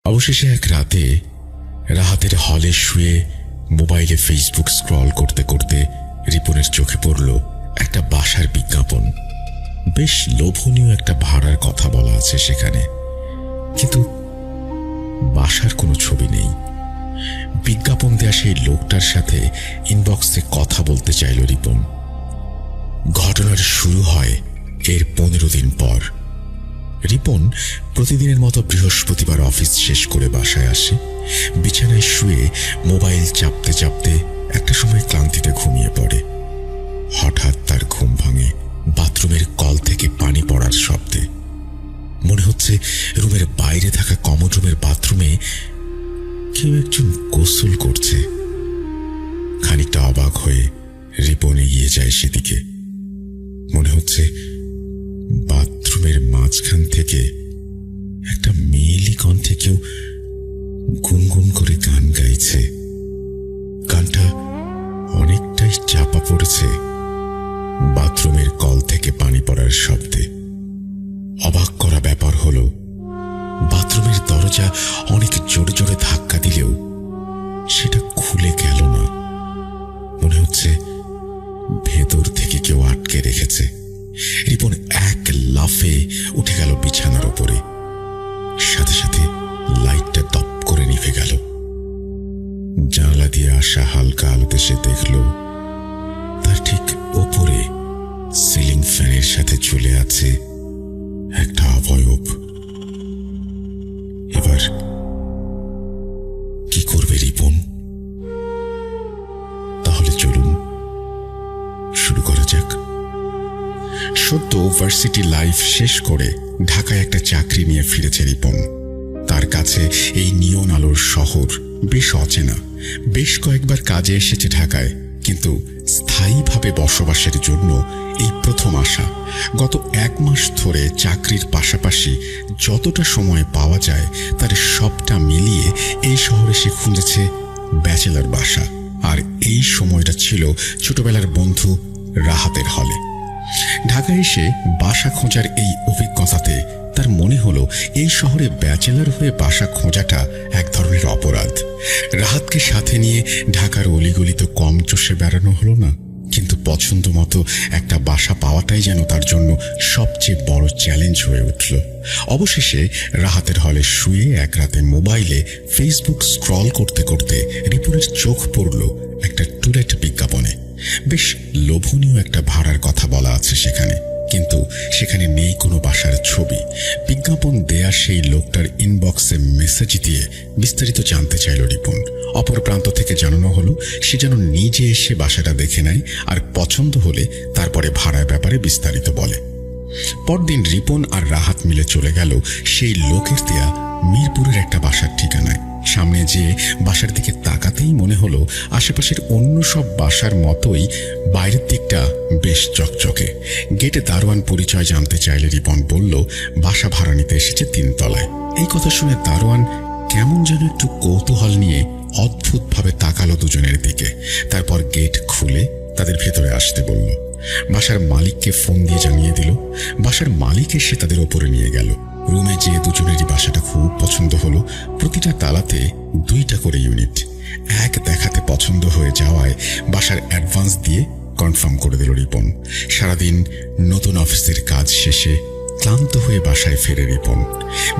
অবশেষে এক রাতে রাহাতের হলে শুয়ে মোবাইলে ফেসবুক স্ক্রল করতে করতে রিপনের চোখে পড়ল একটা বাসার বিজ্ঞাপন। বেশ লোভনীয় একটা ভাড়ার কথা বলা আছে সেখানে, কিন্তু বাসার কোনো ছবি নেই। বিজ্ঞাপন দেয়া সেই লোকটার সাথে ইনবক্সে কথা বলতে চাইল রিপন। ঘটনার শুরু হয় এর 15 দিন পর। রিপন প্রতিদিনের মতো বৃহস্পতিবার অফিস শেষ করে বাসায় আসে। বিছানায় শুয়ে মোবাইল চাপতে চাপতে একটা সময় ক্লান্তিতে ঘুমিয়ে পড়ে। হঠাৎ তার ঘুম ভাঙে বাথরুমের কল থেকে পানি পড়ার শব্দে। মনে হচ্ছে রুমের বাইরে থাকা কমন রুমের বাথরুমে কেউ একজন গোসল করছে। খানিকটা অবাক হয়ে রিপন এগিয়ে যায় সেদিকে। মনে হচ্ছে বাথরুমের মাঝখান থেকে একটা মেয়েলি কণ্ঠে কেউ গুনগুন করে গান গাইছে। গানটা অনেকটাই চাপা পড়েছে বাথরুমের কল থেকে পানি পড়ার শব্দে। অবাক করা ব্যাপার হলো, বাথরুমের দরজা অনেক জোরে জোরে ধাক্কা দিলেও সেটা খুলে গেল না। মনে হচ্ছে ভেতর থেকে কেউ আটকে রেখেছে। রিপন এক লাফে উঠে গেল বিছানার উপরে। সাথে সাথে লাইটটা দপ করে নিভে গেল। জানালা দিয়ে আসা হালকা আলোতে সে দেখল তার ঠিক ওপরে সিলিং ফ্যানের সাথে ঝুলে আছে একটা অবয়ব। এবার কি করবে রিপন? তাহলে চলুন শুরু করা যাক। সদ্য ভার্সিটি লাইফ শেষ করে ঢাকায় একটা চাকরি নিয়ে ফিরেছে রিপন। তার কাছে এই নিয়ন আলোর শহর বেশ অচেনা। বেশ কয়েকবার কাজে এসেছে ঢাকায়, কিন্তু স্থায়ীভাবে বসবাসের জন্য এই প্রথম আসা। গত 1 মাস ধরে চাকরির পাশাপাশি যতটা সময় পাওয়া যায় তার সবটা মিলিয়ে এই শহরে সে খুঁজেছে ব্যাচেলর বাসা। আর এই সময়টা ছিল ছোটবেলার বন্ধু রাহাতের হলে। ঢাকায় এসে বাসা খোঁজার এই অভিজ্ঞতাতে তার মনে হলো এই শহরে ব্যাচেলর হয়ে বাসা খোঁজাটা এক ধরনের অপরাধ। রাহাতকে সাথে নিয়ে ঢাকার অলিগলিতে কম চষে বেড়ানো হলো না, কিন্তু পছন্দ মতো একটা বাসা পাওয়াটাই যেন তার জন্য সবচেয়ে বড় চ্যালেঞ্জ হয়ে উঠল। অবশেষে রাহাতের হলে শুয়ে এক রাতে মোবাইলে ফেসবুক স্ক্রল করতে করতে রিপনের চোখ পড়ল একটা টুলেট বিজ্ঞাপনে। বেশ লোভনীয় একটা ভাড়ার কথা বলা আছে সেখানে, কিন্তু সেখানে নেই কোনো বাসার ছবি। বিজ্ঞাপন দেয়া সেই লোকটার ইনবক্সে মেসেজ দিয়ে বিস্তারিত জানতে চাইল রিপন। অপর প্রান্ত থেকে জানানো হলো সে যেন নিজে এসে বাসাটা দেখে নেয়, আর পছন্দ হলে তারপরে ভাড়ার ব্যাপারে বিস্তারিত বলে। পরদিন রিপন আর রাহাত মিলে চলে গেল সেই লোকের দেয়া মিরপুরের একটা বাসার ঠিকানায়। সামনে যেয়ে বাসার দিকে তাকাতেই মনে হলো আশেপাশের অন্য সব বাসার মতোই বাইরের দিকটা বেশ চকচকে। গেটে দারোয়ান পরিচয় জানতে চাইলে রিপন বলল বাসা ভাড়া নিতে এসেছে 3 তলায়। এই কথা শুনে দারোয়ান কেমন যেন একটু কৌতূহল নিয়ে অদ্ভুতভাবে তাকালো দুজনের দিকে। তারপর গেট খুলে তাদের ভেতরে আসতে বলল। বাসার মালিককে ফোন দিয়ে জানিয়ে দিল। বাসার মালিক এসে তাদের ওপরে নিয়ে গেল। রুমে যেয়ে দুজনেরই বাসাটা খুব পছন্দ হলো। প্রতিটা তালাতে 2টা করে ইউনিট। এক দেখাতে পছন্দ হয়ে যাওয়ায় বাসার অ্যাডভান্স দিয়ে কনফার্ম করে দিল রিপন। সারাদিন নতুন অফিসের কাজ শেষে ক্লান্ত হয়ে বাসায় ফেরে রিপন।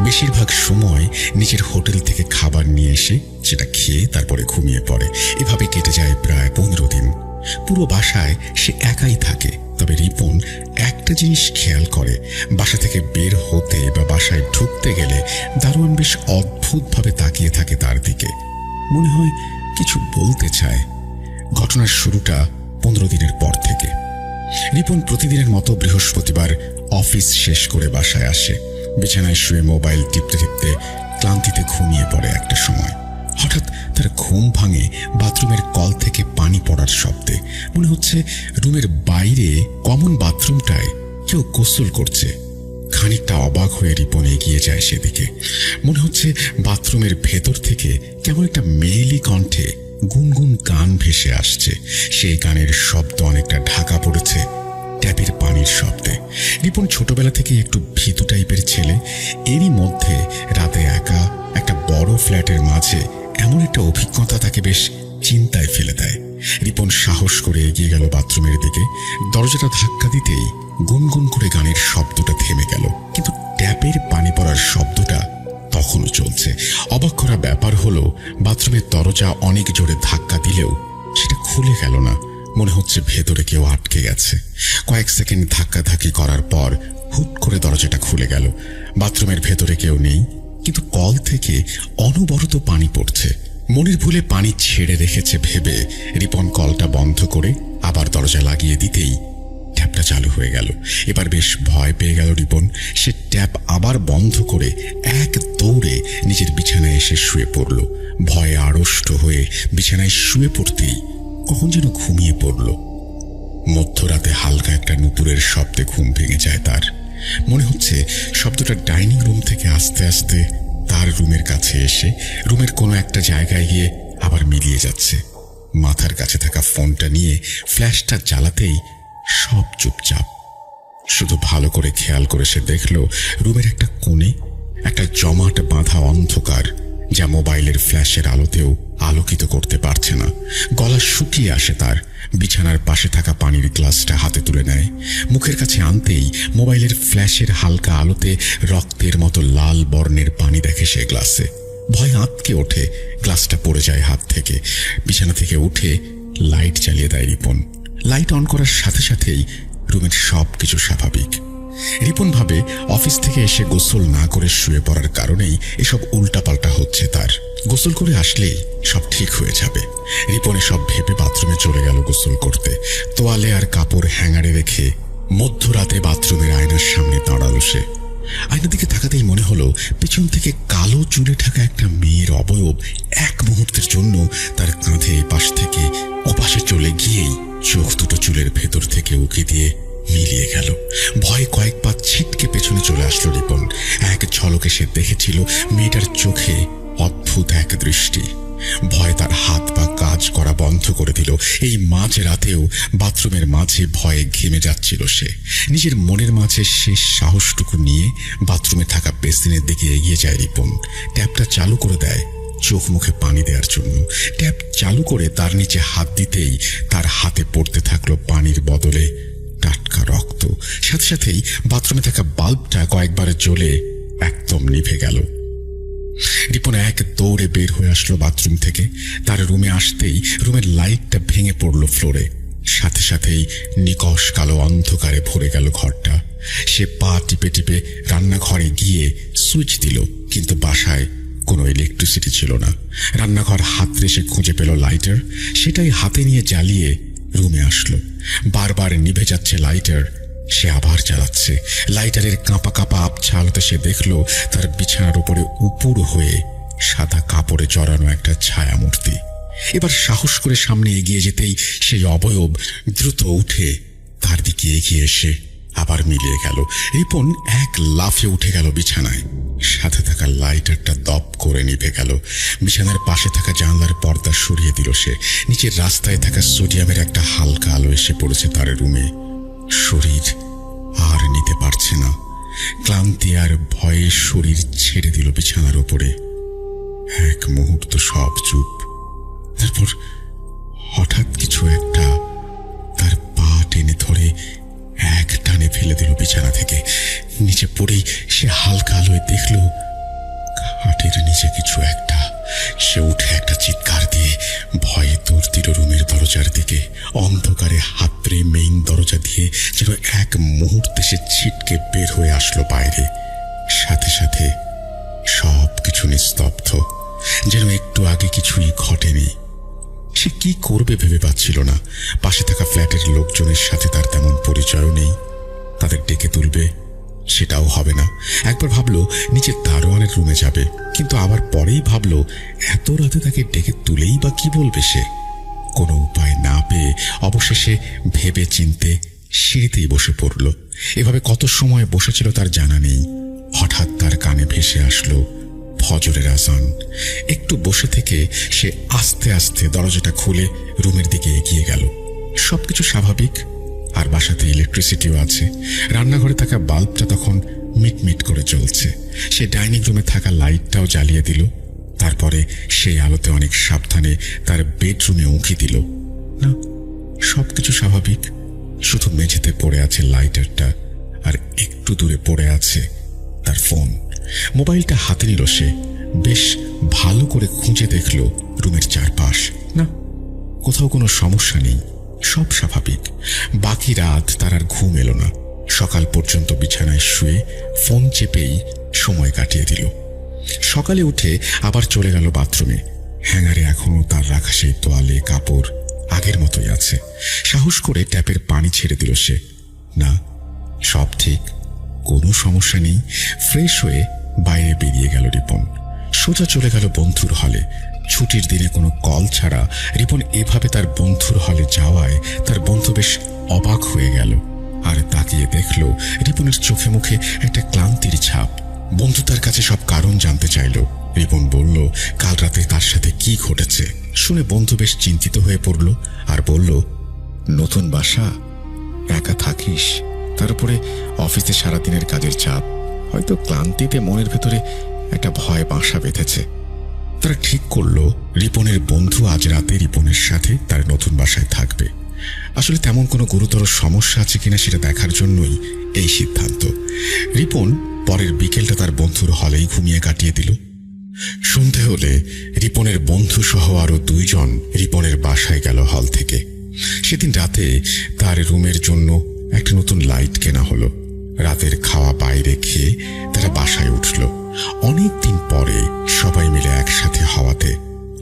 বেশিরভাগ সময় নিজের হোটেল থেকে খাবার নিয়ে এসে সেটা খেয়ে তারপরে ঘুমিয়ে পড়ে। এভাবে কেটে যায় প্রায় 15 দিন। পুরো বাসায় সে একাই থাকে। তবে রিপন একটা জিনিস খেয়াল করে, বাসা থেকে বের হতে বা বাসায় ঢুকতে গেলে দারোয়ান বেশ অদ্ভুতভাবে তাকিয়ে থাকে তার দিকে। মনে হয় কিছু বলতে চায়। ঘটনার শুরুটা 15 দিনের পর থেকে। রিপন প্রতিদিনের মতো বৃহস্পতিবার অফিস শেষ করে বাসায় আসে। বিছানায় শুয়ে মোবাইল টিপতে টিপতে ক্লান্তিতে ঘুমিয়ে পড়ে একটা সময়। হঠাৎ তার ঘুম ভাঙে বাথরুমের কল থেকে পানি পড়ার শব্দে। মনে হচ্ছে রুমের বাইরে কমন বাথরুমটায় কেউ গোসল করছে। খানিকটা অবাক হয়ে রিপন এগিয়ে যায় সেদিকে। মনে হচ্ছে বাথরুমের ভেতর থেকে কেমন একটা মেয়েলি কণ্ঠে গুনগুন গান ভেসে আসছে। সেই গানের শব্দ অনেকটা ঢাকা পড়েছে ট্যাপের পানির শব্দে। রিপন ছোটবেলা থেকে একটু ভীতু টাইপের ছেলে। এরই মধ্যে রাতে একা একটা বড় ফ্ল্যাটের মাঝে এমন একটা অভিজ্ঞতা তাকে বেশ চিন্তায় ফেলে দেয়। রিপন সাহস করে এগিয়ে গেল বাথরুমের দিকে। দরজাটা ধাক্কা দিতেই গুনগুন করে গানের শব্দটা থেমে গেল, কিন্তু ট্যাপের পানি পড়ার শব্দটা তখনও চলছে। অবাক করা ব্যাপার হলো, বাথরুমের দরজা অনেক জোরে ধাক্কা দিলেও সেটা খুলে গেল না। মনে হচ্ছে ভেতরে কেউ আটকে গেছে। কয়েক সেকেন্ড ধাক্কাধাক্কি করার পর হুট করে দরজাটা খুলে গেল। বাথরুমের ভেতরে কেউ নেই, কিন্তু কল থেকে অনবরত পানি পড়ছে। মনির ভুলে পানি ছেড়ে রেখেছে ভেবে রিপন কলটা বন্ধ করে আবার দরজা লাগিয়ে দিতেই ট্যাপটা চালু হয়ে গেল। এবার বেশ ভয় পেয়ে গেল রিপন। সে ট্যাপ আবার বন্ধ করে এক দৌড়ে নিজের বিছানায় এসে শুয়ে পড়ল। ভয়ে আড়ষ্ট হয়ে বিছানায় শুয়ে পড়তেই কখন যেন ঘুমিয়ে পড়ল। মধ্যরাতে হালকা একটা নুপুরের শব্দে ঘুম ভেঙে যায় তার। মনে হচ্ছে শব্দটা ডাইনিং রুম থেকে আস্তে আস্তে তার রুমের কাছে এসে রুমের কোনো একটা জায়গায় গিয়ে আবার মিলিয়ে যাচ্ছে। মাথার কাছে থাকা ফোনটা নিয়ে ফ্ল্যাশটা জ্বালাতেই সব চুপচাপ। শুধু ভালো করে খেয়াল করে সে দেখল রুমের একটা কোণে একটা জমাট বাঁধা অন্ধকার, যা মোবাইলের ফ্ল্যাশের আলোতেও আলোকিত করতে পারছে না। গলা শুকিয়ে আসে তার। বিছানার পাশে থাকা পানির গ্লাসটা হাতে তুলে নেয়। মুখের কাছে আনতেই মোবাইলের ফ্ল্যাশের হালকা আলোতে রক্তের মতো লাল বর্ণের পানি দেখে সে গ্লাসে। ভয় আঁতকে ওঠে, গ্লাসটা পড়ে যায় হাত থেকে। বিছানা থেকে উঠে লাইট জ্বালিয়ে দেয় রিপন। লাইট অন করার সাথে সাথেই রুমের সব কিছু স্বাভাবিক। রিপন ভাবে অফিস থেকে এসে গোসল না করে শুয়ে পড়ার কারণেই এসব উল্টাপাল্টা হচ্ছে তার। গোসল করে আসলেই সব ঠিক হয়ে যাবে। রিপনে সব ভেবে বাথরুমে চলে গেল গোসল করতে। তোয়ালে আর কাপড় হ্যাঙ্গারে রেখে মধ্যরাতে বাথরুমের আয়নার সামনে দাঁড়ালো সে। আয়নার দিকে তাকাতেই মনে হলো পেছন থেকে কালো চুলে ঢাকা একটা মেয়ের অবয়ব এক মুহূর্তের জন্য তার কাঁধে পাশ থেকে ওপাশে চলে গিয়েই চোখ দুটো চুলের ভেতর থেকে উকি দিয়ে মিলিয়ে গেল। ভয়ে কয়েক পা ছিটকে পেছনে চলে আসলো রিপন। এক ঝলকে সে দেখেছিল মেয়েটার চোখে অদ্ভুত এক দৃষ্টি। ভয় তার হাত পা কাজ করা বন্ধ করে দিল। এই মাঝ রাতেও বাথরুমের মাঝে ভয়ে ঘেমে যাচ্ছিল সে। নিজের মনের মাঝে শেষ সাহসটুকু নিয়ে বাথরুমে থাকা বেসিনের দিকে এগিয়ে যায় রিপন। ট্যাপটা চালু করে দেয় চোখ মুখে পানি দেওয়ার জন্য। ট্যাপ চালু করে তার নিচে হাত দিতেই তার হাতে পড়তে থাকলো পানির বদলে টাটকা রক্ত। সাথে সাথেই বাথরুমে থাকা বাল্বটা কয়েকবার জ্বলে একদম নিভে গেল। রিপন এক দৌড়ে বের হয়ে আসলো বাথরুম থেকে। তার রুমে আসতেই রুমের লাইটটা ভেঙে পড়ল ফ্লোরে। সাথে সাথেই নিকশ কালো অন্ধকারে ভরে গেল ঘরটা। সে পা টিপে টিপে রান্নাঘরে গিয়ে সুইচ দিল, কিন্তু বাসায় কোনো ইলেকট্রিসিটি ছিল না। রান্নাঘর হাতড়ে সে খুঁজে পেল লাইটার। সেটাই হাতে নিয়ে জ্বালিয়ে রুমে আসলো। বারবার নিভে যাচ্ছে লাইটার। সে আবার জ্বালাচ্ছে। লাইটারের কাঁপা কাঁপা আবছা আলোতে সে দেখল তার বিছানার উপরে উপুড় হয়ে সাদা কাপড়ে জড়ানো একটা ছায়া মূর্তি। এবার সাহস করে সামনে এগিয়ে যেতেই সেই অবয়ব দ্রুত উঠে তার দিকে এগিয়ে এসে আবার মিলিয়ে গেল। রিপন এক লাফে উঠে গেল বিছানায়। সাথে থাকা লাইটারটা দপ করে নিভে গেল। বিছানার পাশে থাকা জানলার পর্দা সরিয়ে দিল সে। নিচের রাস্তায় থাকা সোডিয়ামের একটা হালকা আলো এসে পড়েছে তার রুমে। শরীর আর নিতে পারছে না। ক্লান্তি আর ভয়ে শরীর ছেড়ে দিল বিছানার উপরে। এক মুহূর্ত সব চুপ। তারপর হঠাৎ কিছু একটা তার পা টেনে ধরে এক টানে ফেলে দিল বিছানা থেকে। নিচে পড়েই সে হালকা আলোয় দেখল খাটের নিচে কিছু একটা। সে উঠে একটা চিৎকার দিয়ে ভয়ে দৌড় দিল রুমের দরজার দিকে। অন্ধকারে হাতড়ে মেইন দরজা দিয়ে যেন এক মুহূর্তে সে ছিটকে বের হয়ে আসলো বাইরে। সাথে সাথে সব কিছু নিস্তব্ধ, যেন একটু আগে কিছুই ঘটেনি। সে কি করবে ভেবে পাচ্ছিল না। পাশে থাকা ফ্ল্যাটের লোকজনের সাথে তার তেমন পরিচয়ও নেই। তাদের ডেকে তুলবে সেটাও হবে না। একবার ভাবলো নিচে দারোয়ানের রুমে যাবে, কিন্তু আবার পরেই ভাবলো এত রাতে তাকে ডেকে তুলেই বা কি বলবে সে। কোনো উপায় না পেয়ে অবশেষে ভেবে চিনতে সিঁড়িতেই বসে পড়ল। এভাবে কত সময় বসেছিল তার জানা নেই। হঠাৎ তার কানে ভেসে আসলো ফজরের আজান। একটু বসে থেকে সে আস্তে আস্তে দরজাটা খুলে রুমের দিকে এগিয়ে গেল। সবকিছু স্বাভাবিক। আর বাসাতে ইলেকট্রিসিটিও আছে। রান্নাঘরে থাকা বাল্বটা তখন মিটমিট করে জ্বলছে। সে ডাইনিং রুমে থাকা লাইটটাও জ্বালিয়ে দিল। তারপরে সেই আলোতে অনেক সাবধানে তার বেডরুমে উঁকি দিল। না, সবকিছু স্বাভাবিক। শুধু মেঝেতে পড়ে আছে লাইটারটা, আর একটু দূরে পড়ে আছে তার ফোন। মোবাইলটা হাতে নিল সে। বেশ ভালো করে খুঁজে দেখল রুমের চারপাশ। না, কোথাও কোনো সমস্যা নেই, সব স্বাভাবিক। বাকি রাত তার আর ঘুম এলো না। সকাল পর্যন্ত বিছানায় শুয়ে ফোন চেপেই সময় কাটিয়ে দিল। সকালে উঠে আবার চলে গেল বাথরুমে। হ্যাঙ্গারে এখনো তার রাখা সেই তোয়ালে কাপড় আগের মতোই আছে। সাহস করে ট্যাপের পানি ছেড়ে দিল সে। না, সব ঠিক, কোনো সমস্যা নেই। ফ্রেশ হয়ে বাইরে বেরিয়ে গেল রিপন। সোজা চলে গেল বন্ধুর হলে। ছুটির দিনে কোনো কল ছাড়া রিপন এভাবে তার বন্ধুর হলে যাওয়ায় তার বন্ধু বেশ অবাক হয়ে গেল। আর তাকিয়ে দেখল রিপনের চোখে মুখে একটা ক্লান্তির ছাপ। বন্ধু তার কাছে সব কারণ জানতে চাইল। রিপন বলল কাল রাতে তার সাথে কি ঘটেছে। শুনে বন্ধু বেশ চিন্তিত হয়ে পড়ল আর বলল, নতুন বাসা, একা থাকিস, তার উপরে অফিসে সারাদিনের কাজের চাপ, হয়তো ক্লান্তিতে মনের ভেতরে একটা ভয় বাসা বেঁধেছে। তারা ঠিক করল রিপনের বন্ধু আজ রাতে রিপনের সাথে তার নতুন বাসায় থাকবে। আসলে তেমন কোনো গুরুতর সমস্যা আছে কিনা সেটা দেখার জন্যই এই সিদ্ধান্ত। রিপন পরের বিকেলটা তার বন্ধুর হলেই ঘুমিয়ে কাটিয়ে দিল। সন্ধে হলে রিপনের বন্ধু সহ আরো 2 জন রিপনের বাসায় গেল হল থেকে। সেদিন রাতে তার রুমের জন্য একটা নতুন লাইট কেনা হলো। রাতের খাওয়া বাইরে খেয়ে তারা বাসায় উঠল। অনেকদিন পরে সবাই মিলে একসাথে হাওয়াতে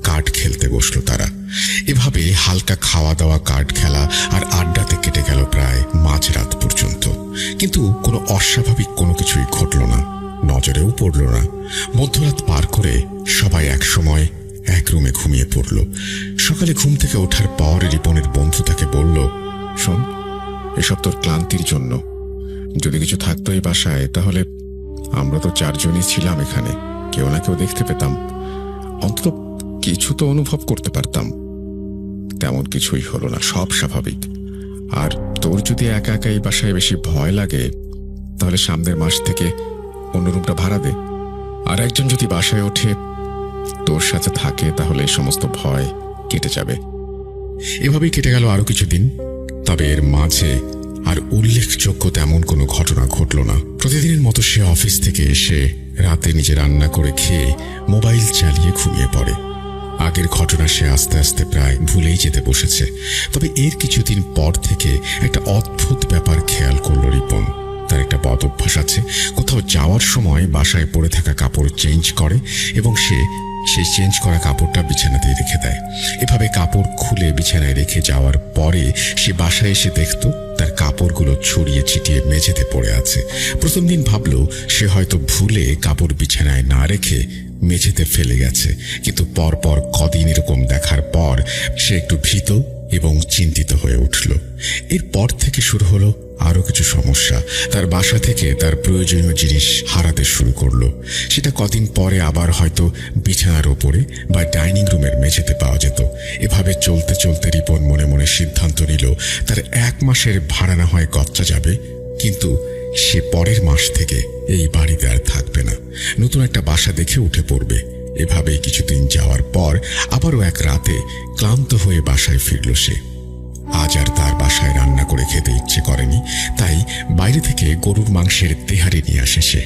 কার্ড খেলতে বসলো তারা। এভাবে হালকা খাওয়া দাওয়া, কার্ড খেলা আর আড্ডাতে কেটে গেল প্রায় মাঝরাত পর্যন্ত। কিন্তু কোনো অস্বাভাবিক কোনো কিছুই ঘটল না, নজরেও পড়ল না। মধ্যরাত পার করে সবাই একসময় এক রুমে ঘুমিয়ে পড়ল। সকালে ঘুম থেকে ওঠার পর রিপনের বন্ধু তাকে বলল, শোন, এসব তোর ক্লান্তির জন্য। যদি কিছু থাকতো এই বাসায় তাহলে আমরা তো 4 জনই ছিলাম এখানে, কেউ না কেউ দেখতে পেতাম, অন্তত কিছু তো অনুভব করতে পারতাম। তেমন কিছুই হলো না, সব স্বাভাবিক। আর তোর যদি একা একা এই বাসায় বেশি ভয় লাগে তাহলে সামনের মাস থেকে অন্য রুমটা ভাড়া দে। আর একজন যদি বাসায় ওঠে তোর সাথে থাকে তাহলে সমস্ত ভয় কেটে যাবে। এভাবেই কেটে গেল আরো কিছুদিন। তবে এর মাঝে আর উল্লেখযোগ্য তেমন কোনো ঘটনা ঘটল না। প্রতিদিনের মতো সে অফিস থেকে এসে রাতে নিজে রান্না করে খেয়ে মোবাইল চালিয়ে ঘুমিয়ে পড়ে। আগের ঘটনা সে আস্তে আস্তে প্রায় ভুলেই যেতে বসেছে। তবে এর কিছুদিন পর থেকে একটা অদ্ভুত ব্যাপার খেয়াল করল রিপন। তার একটা বদ অভ্যাস আছে, কোথাও যাওয়ার সময় বাসায় পরে থাকা কাপড় চেঞ্জ করে এবং সেই চেঞ্জ করা কাপড়টা বিছানাতেই রেখে দেয়। এভাবে কাপড় খুলে বিছানায় রেখে যাওয়ার পরে সে বাসায় এসে দেখত তার কাপড়গুলো ছড়িয়ে ছিটিয়ে মেঝেতে পড়ে আছে। প্রথম দিন ভাবল সে হয়তো ভুলে কাপড় বিছানায় না রেখে মেঝেতে ফেলে গেছে, কিন্তু পরপর কদিন এরকম দেখার পর সে একটু ভীত এবং চিন্তিত হয়ে উঠল। এরপর থেকে শুরু হলো আরো কিছু সমস্যা। তার বাসা থেকে তার প্রয়োজনীয় জিনিস হারাতে শুরু করলো। সেটা কদিন পরে আবার হয়তো বিছানার ওপরে বা ডাইনিং রুমের মেঝেতে পাওয়া যেত। এভাবে চলতে চলতে রিপন মনে মনে সিদ্ধান্ত নিল তার 1 মাসের ভাড়া না হয় গচ্চা যাবে, কিন্তু সে পরের মাস থেকে এই বাড়িতে আর থাকবে না, নতুন একটা বাসা দেখে উঠে পড়বে। এভাবেই কিছুদিন যাওয়ার পর আবারও এক রাতে ক্লান্ত হয়ে বাসায় ফিরল সে। আজ আর তার বাসায় রান্না করে খেতে ইচ্ছে করেনি, তাই বাইরে থেকে গরুর মাংসের তেহারি নিয়ে আসে সে।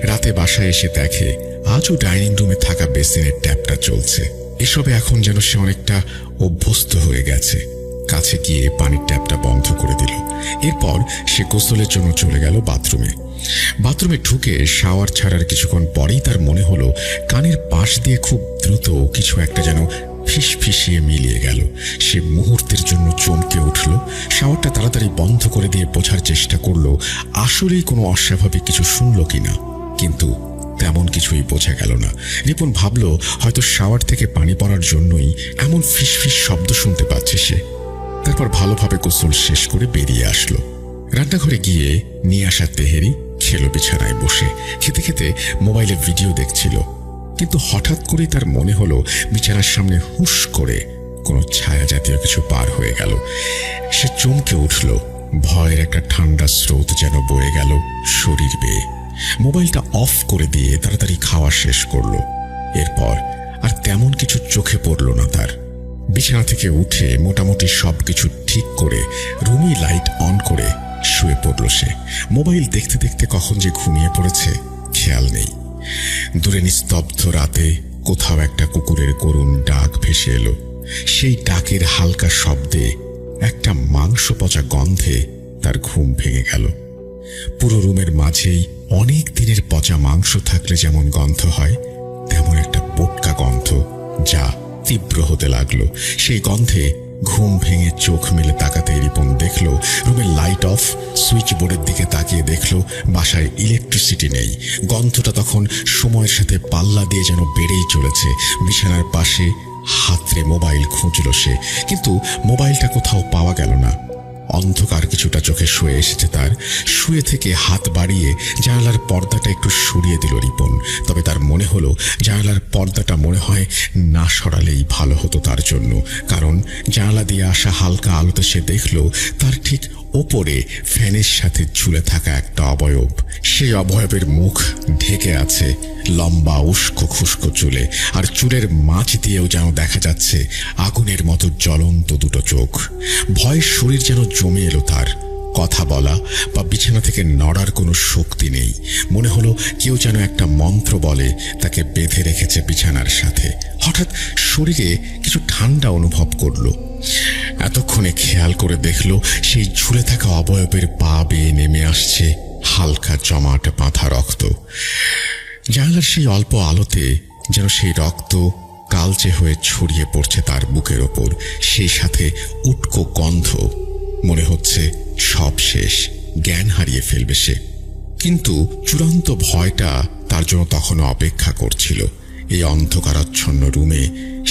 রাতে বাসায় এসে দেখে আজও ডাইনিং রুমে থাকা বেসিনের ট্যাপটা চলছে। এসবে এখন যেন সে অনেকটা অভ্যস্ত হয়ে গেছে। কাছে গিয়ে পানির ট্যাপটা বন্ধ করে দিল। এরপর সে গোসলের জন্য চলে গেল বাথরুমে ঢুকে শাওয়ার ছাড়ার কিছুক্ষণ পরেই তার মনে হলো কানের পাশ দিয়ে খুব দ্রুত কিছু একটা যেন ফিসফিসিয়ে মিলিয়ে গেল। সে মুহূর্তের জন্য চমকে উঠল। শাওয়ারটা তাড়াতাড়ি বন্ধ করে দিয়ে বোঝার চেষ্টা করলো আসলেই কোনো অস্বাভাবিক কিছু শুনল কিনা, কিন্তু তেমন কিছুই বোঝা গেল না। রিপন ভাবল হয়তো শাওয়ার থেকে পানি পড়ার জন্যই এমন ফিসফিস শব্দ শুনতে পাচ্ছে সে। তারপর ভালোভাবে গোসল শেষ করে বেরিয়ে আসলো। রান্নাঘরে গিয়ে নিয়ে আসা তেহেরি খেলো বিছানায় বসে। খেতে খেতে মোবাইলে ভিডিও দেখছিল, কিন্তু হঠাৎ করেই তার মনে হলো বিছানার সামনে হুশ করে কোনো ছায়া জাতীয় কিছু পার হয়ে গেল। সে চমকে উঠল। ভয়ের একটা ঠান্ডা স্রোত যেন বয়ে গেল শরীর বেয়ে। মোবাইলটা অফ করে দিয়ে তাড়াতাড়ি খাওয়া শেষ করলো। এরপর আর তেমন কিছু চোখে পড়ল না তার। বিছানা থেকে উঠে মোটামুটি সবকিছু ঠিক করে রুমে লাইট অন করে শুয়ে পড়ল সে। মোবাইল দেখতে দেখতে কখন যে ঘুমিয়ে পড়েছে খেয়াল নেই। দূরে নিস্তব্ধ রাতে কোথাও একটা কুকুরের করুণ ডাক ভেসে এলো। সেই ডাকের হালকা শব্দে, একটা মাংস পচা গন্ধে তার ঘুম ভেঙে গেল। পুরো রুমের মাঝেই অনেক দিনের পচা মাংস থাকলে যেমন গন্ধ হয়, তেমন একটা পোটকা গন্ধ যা তীব্র হতে লাগলো। সেই গন্ধে ঘুম ভেঙে চোখ মেলে তাকাতে রিপন দেখল রুমের লাইট অফ। সুইচ বোর্ডের দিকে তাকিয়ে দেখল বাসায় ইলেকট্রিসিটি নেই। গন্ধটা তখন সময়ের সাথে পাল্লা দিয়ে যেন বেড়েই চলেছে। বিছানার পাশে হাতড়ে মোবাইল খুঁজল সে, কিন্তু মোবাইলটা কোথাও পাওয়া গেল না। অন্ধকার কিছুটা চোখে শুয়ে এসেছে তার। শুয়ে থেকে হাত বাড়িয়ে জানালার পর্দাটা একটু সরিয়ে দিল রিপন। তবে তার মনে হলো জানালার পর্দাটা মনে হয় না সরালেই ভালো হতো তার জন্য, কারণ জানালা দিয়ে আসা হালকা আলোতে সে দেখল তার ঠিক ওপরে ফ্যানের সাথে ঝুলে থাকা একটা অবয়ব। সেই অবয়বের মুখ ঢেকে আছে লম্বা উস্কো খুস্কো চুলে, আর চুলের মাঝ দিয়েও যেন দেখা যাচ্ছে আগুনের মতো জ্বলন্ত দুটো চোখ। ভয়ের শরীর যেন জমে এলো তার। কথা বলা বা বিছানা থেকে নড়ার কোনো শক্তি নেই। মনে হলো কেউ যেন একটা মন্ত্র বলে তাকে বেঁধে রেখেছে বিছানার সাথে। হঠাৎ শরীরে কিছু ঠান্ডা অনুভব করলো। এতক্ষণে খেয়াল করে দেখল সেই ঝুলে থাকা অবয়বের পা বেয়ে নেমে আসছে হালকা জমাট বাঁধা রক্ত। জানালার সেই অল্প আলোতে যেন সেই রক্ত কালচে হয়ে ছড়িয়ে পড়ছে তার বুকের ওপর, সেই সাথে উটকো গন্ধ। মনে হচ্ছে সব শেষ, জ্ঞান হারিয়ে ফেলবে সে। কিন্তু চূড়ান্ত ভয়টা তার জন্য তখনও অপেক্ষা করছিল। এই অন্ধকারাচ্ছন্ন রুমে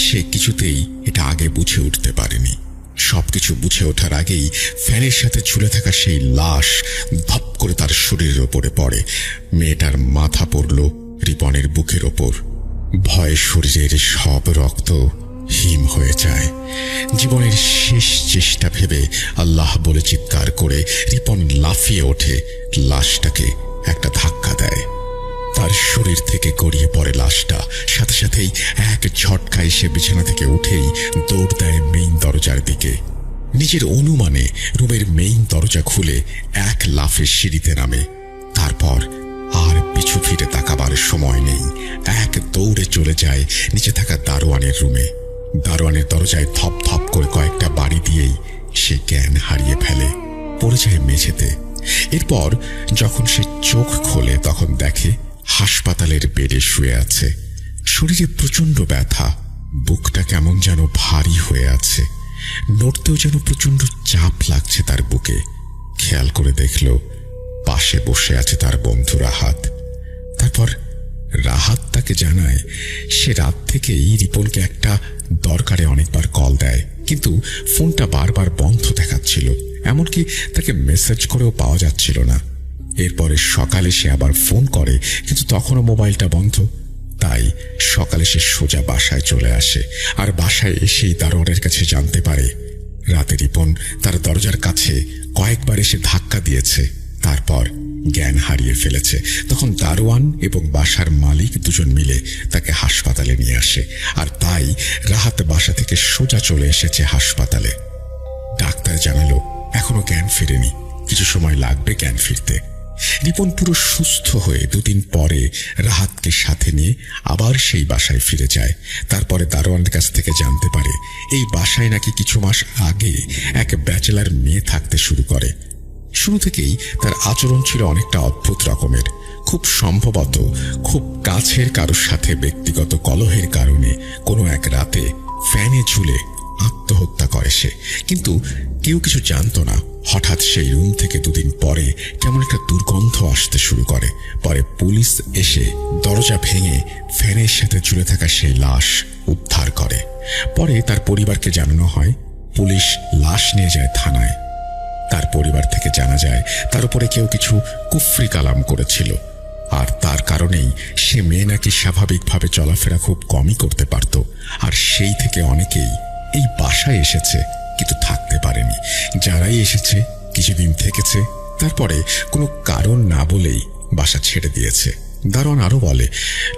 সে কিছুতেই এটা আগে বুঝে উঠতে পারেনি। সবকিছু বুঝে ওঠার আগেই ফ্যানের সাথে ঝুলে থাকা সেই লাশ ধপ করে তার শরীরের ওপরে পড়ে। মেয়েটার মাথা পড়ল রিপনের বুকের ওপর। ভয়ে শরীরের সব রক্ত হিম হয়ে যায়। জীবনের শেষ চেষ্টা ভেবে আল্লাহ বলে চিৎকার করে রিপন লাফিয়ে ওঠে, লাশটাকে একটা ধাক্কা দেয়। তার শরীর থেকে গড়িয়ে পড়ে লাশটা। সাথে সাথেই এক ঝটকায় সে বিছানা থেকে উঠেই দৌড় দেয় মেইন দরজার দিকে। নিজের অনুমানে রুমের মেইন দরজা খুলে এক লাফে সিঁড়িতে নামে। তারপর আর পিছু ফিরে তাকাবার সময় নেই। এক দৌড়ে চলে যায় নিচে থাকা দারোয়ানের রুমে। দারোয়ানের দরজায় থপ থপ করে কয়েকটা বাড়ি দিয়েই সে জ্ঞান হারিয়ে ফেলে, পড়ে যায় মেঝেতে। এরপর যখন সে চোখ খোলে তখন দেখে হাসপাতালের বেডে শুয়ে আছে। শরীরে প্রচন্ড ব্যথা, বুকটা কেমন যেন ভারী হয়ে আছে। নড়তেও যেন প্রচন্ড চাপ লাগছে তার বুকে। খেয়াল করে দেখল পাশে বসে আছে তার বন্ধু রাহাত। তারপর রাহাত তাকে জানায় সে রাত থেকেই রিপনকে একটা দরকারে অনেকবার কল দেয়, কিন্তু ফোনটা বারবার বন্ধ দেখাচ্ছিল। এমনকি তাকে মেসেজ করেও পাওয়া যাচ্ছিল না। এরপরে সকালে সে আবার ফোন করে, কিন্তু তখনও মোবাইলটা বন্ধ। তাই সকালে সে সোজা বাসায় চলে আসে, আর বাসায় এসেই দারোয়ানের কাছে জানতে পারে রাতে রিপন তার দরজার কাছে কয়েকবার এসে ধাক্কা দিয়েছে, তারপর জ্ঞান হারিয়ে ফেলেছে। তখন দারোয়ান এবং বাসার মালিক দুজন মিলে তাকে হাসপাতালে নিয়ে আসে, আর তাই রাহাত বাসা থেকে সোজা চলে এসেছে হাসপাতালে। ডাক্তার জানালো এখনো জ্ঞান ফেরেনি, কিছু সময় লাগবে জ্ঞান ফিরতে। রিপন পুরো সুস্থ হয়ে দুদিন পরে রাহাতকে সাথে নিয়ে আবার সেই বাসায় ফিরে যায়। তারপরে দারোয়ানের কাছ থেকে জানতে পারে এই বাসায় নাকি কিছু মাস আগে এক ব্যাচেলার মেয়ে থাকতে শুরু করে। শুরু থেকেই তার আচরণ ছিল অনেকটা অদ্ভুত রকমের। খুব সম্ভবত খুব কাছের কারোর সাথে ব্যক্তিগত কলহের কারণে কোনো এক রাতে ফ্যানে ঝুলে আত্মহত্যা করে সে, কিন্তু কেউ কিছু জানতো না। হঠাৎ সেই রুম থেকে দুদিন পরে কেমন একটা দুর্গন্ধ আসতে শুরু করে। পরে পুলিশ এসে দরজা ভেঙে ফ্যানের সাথে ঝুলে থাকা সেই লাশ উদ্ধার করে। পরে তার পরিবারকে জানানো হয়, পুলিশ লাশ নিয়ে যায় থানায়। তার পরিবার থেকে জানা যায় তার উপরে কেউ কিছু কুফরি কালাম করেছিল, আর তার কারণেই সে মেয়ে নাকি স্বাভাবিকভাবে চলাফেরা খুব কমই করতে পারত। আর সেই থেকে অনেকেই এই বাসায় এসেছে কিন্তু থাকতে পারেনি। যারাই এসেছে কিছুদিন থেকেছে, তারপরে কোনো কারণ না বলেই বাসা ছেড়ে দিয়েছে। দারোয়ান আরো বলে,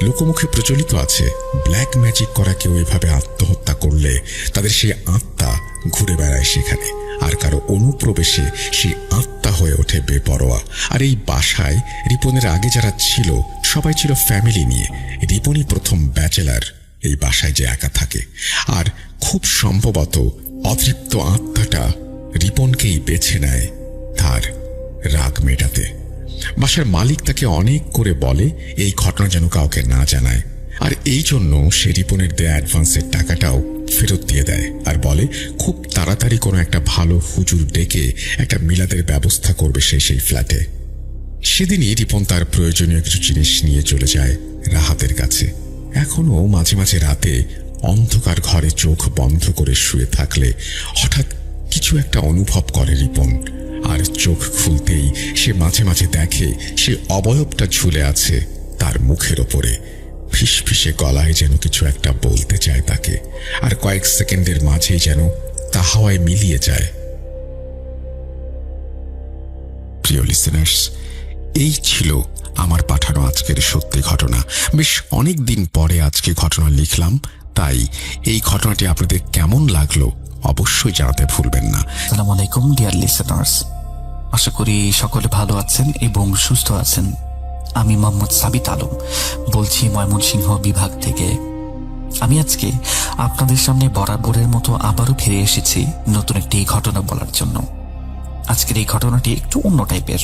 লোকমুখে প্রচলিত আছে ব্ল্যাক ম্যাজিক করা কেউ এভাবে আত্মহত্যা করলে তাদের সেই আত্মা ঘুরে বেড়ায় সেখানে, আর কারো অনুপ্রবেশে সেই আত্মা হয়ে ওঠে বেপরোয়া। আর এই বাসায় রিপনের আগে যারা ছিল সবাই ছিল ফ্যামিলি নিয়ে, রিপনই প্রথম ব্যাচেলার এই বাসায় যে একা থাকে। আর খুব সম্ভবত অতৃপ্ত আত্মাটা রিপনকেই বেছে নেয় তার রাগ মেটাতে। বাসার মালিক তাকে অনেক করে বলে এই ঘটনা যেন কাউকে না জানায়, আর এই জন্য সে রিপনের দেয়া অ্যাডভান্সের টাকাটাও ফেরত দিয়ে দেয়, আর বলে খুব তাড়াতাড়ি কোনো একটা ভালো হুজুর ডেকে একটা মিলাদের ব্যবস্থা করবে সেই ফ্ল্যাটে। সেদিনই রিপন তার প্রয়োজনীয় কিছু জিনিস নিয়ে চলে যায় রাহাতের কাছে। এখনো মাঝে মাঝে রাতে অন্ধকার ঘরে চোখ বন্ধ করে শুয়ে থাকলে হঠাৎ কিছু একটা অনুভব করে রিপন, আর চোখ খুলতেই সে মাঝে মাঝে দেখে সে অবয়বটা ঝুলে আছে তার মুখের ওপরে। ফিসফিসে গলায় যেন কিছু একটা বলতে চায় তাকে, আর কয়েক সেকেন্ডের মাঝেই যেন তা হাওয়ায় মিলিয়ে যায়। প্রিয় লিসেনার্স, এই ছিল আমার পাঠানো আজকের সত্যি ঘটনা। বেশ অনেক দিন পরে আজকে ঘটনা লিখলাম, তাই এই ঘটনাটি আপনাদের কেমন লাগলো অবশ্যই জানাতে ভুলবেন না। আসসালামু আলাইকুম ডিয়ার লিসেনার্স, আশা করি সকলে ভালো আছেন এবং সুস্থ আছেন। আমি মোহাম্মদ সাবিত আলম বলছি ময়মনসিংহ বিভাগ থেকে। আমি আজকে আপনাদের সামনে বরাবরের মতো আবারও ফিরে এসেছি নতুন একটি ঘটনা বলার জন্য। আজকের এই ঘটনাটি একটু অন্য টাইপের।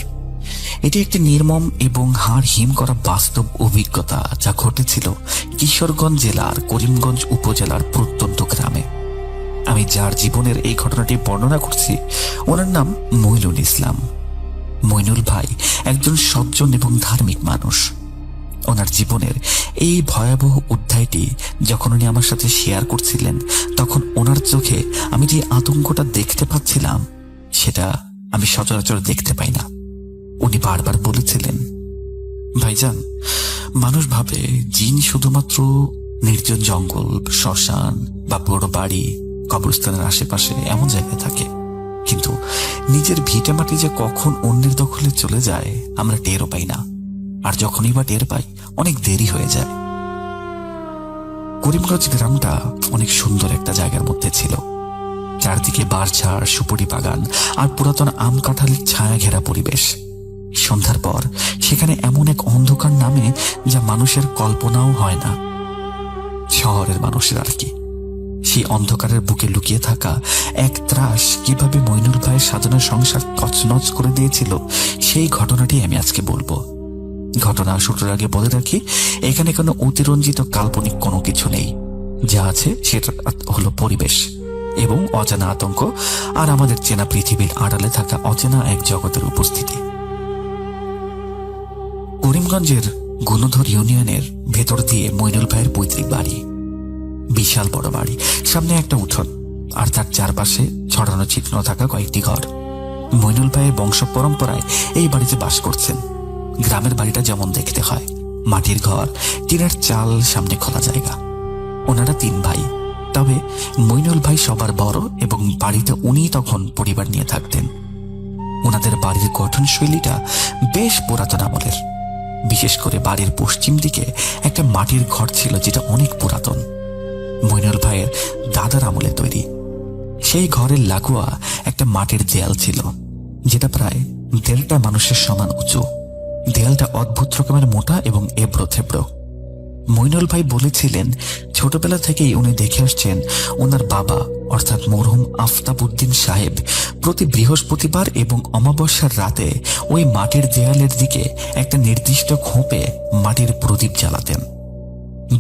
এটি একটি নির্মম এবং হাড় হিম করা বাস্তব অভিজ্ঞতা যা ঘটেছিল কিশোরগঞ্জ জেলার করিমগঞ্জ উপজেলার প্রত্যন্ত গ্রামে। আমি যার জীবনের এই ঘটনাটি বর্ণনা করছি ওনার নাম মইনুল ইসলাম। মইনুল ভাই একজন সজ্জন এবং ধার্মিক মানুষ। ওনার জীবনের এই ভয়াবহ অধ্যায়টি যখন উনি আমার সাথে শেয়ার করছিলেন, তখন ওনার চোখে আমি যে আতঙ্কটা দেখতে পাচ্ছিলাম সেটা আমি সচরাচর দেখতে পাই না। উনি বারবার বলেছিলেন, ভাইজান, মানুষ ভাবে জিন শুধুমাত্র নির্জন জঙ্গল, শ্মশান বা বড় বাড়ি, কবরস্থানের আশেপাশে এমন জায়গায় থাকে, কিন্তু নিজের ভিটে মাটি যে কখন অন্যের দখলে চলে যায় আমরা টেরও পাই না, আর যখনই বা টের পাই অনেক দেরি হয়ে যায়। করিমগঞ্জ গ্রামটা অনেক সুন্দর একটা জায়গার মধ্যে ছিল। চারদিকে বাঁশঝাড়, সুপুরি বাগান আর পুরাতন আম কাঁঠালের ছায়া ঘেরা পরিবেশ। সন্ধ্যার পর সেখানে এমন এক অন্ধকার নামে যা মানুষের কল্পনাও হয় না, শহরের মানুষের আর কি। সেই অন্ধকারের বুকে লুকিয়ে থাকা এক ত্রাস কিভাবে মইনুল ভাইয়ের সাজানো সংসার তছনছ করে দিয়েছিল সেই ঘটনাটি আমি আজকে বলবো। ঘটনা শুরুর আগে বলে রাখি, এখানে কোনো অতিরঞ্জিত কাল্পনিক কোনো কিছু নেই। যা আছে সেটা হলো পরিবেশ এবং অজানা আতঙ্ক, আর আমাদের চেনা পৃথিবীর আড়ালে থাকা অচেনা এক জগতের উপস্থিতি। করিমগঞ্জের গুণধর ইউনিয়নের ভেতর দিয়ে মইনুল ভাইয়ের পৈতৃক বাড়ি। বিশাল বড় বাড়ি, সামনে একটা উঠোন, আর তার চারপাশে ছড়ানো ছিটানো থাকা কয়েকটি ঘর। মইনুল ভাইয়ের বংশ পরম্পরায় এই বাড়িতে বাস করছেন। গ্রামের বাড়িটা যেমন দেখতে হয়, মাটির ঘর, টিনের চাল, সামনে খোলা জায়গা। ওনারা 3 ভাই, তবে মইনুল ভাই সবার বড় এবং বাড়িতে উনি তখন পরিবার নিয়ে থাকতেন। ওনাদের বাড়ির গঠনশৈলীটা বেশ পুরাতন আমলের। বিশেষ করে বাড়ির পশ্চিম দিকে একটা মাটির ঘর ছিল যেটা অনেক পুরাতন, মইনুল ভাইয়ের দাদার আমলে তৈরি। সেই ঘরের লাগোয়া একটা মাটির দেয়াল ছিল যেটা প্রায় 1.5টা মানুষের সমান উঁচু। দেয়ালটা অদ্ভুত রকমের মোটা এবং এবড়ো থেবড়ো। মইনুল ভাই বলেছিলেন ছোটবেলা থেকেই উনি দেখে আসছেন ওনার বাবা অর্থাৎ মরহুম আফতাবউদ্দিন সাহেব প্রতি বৃহস্পতিবার এবং অমাবস্যার রাতে ওই মাটির দেয়ালের দিকে একটা নির্দিষ্ট খোপে মাটির প্রদীপ জ্বালাতেন।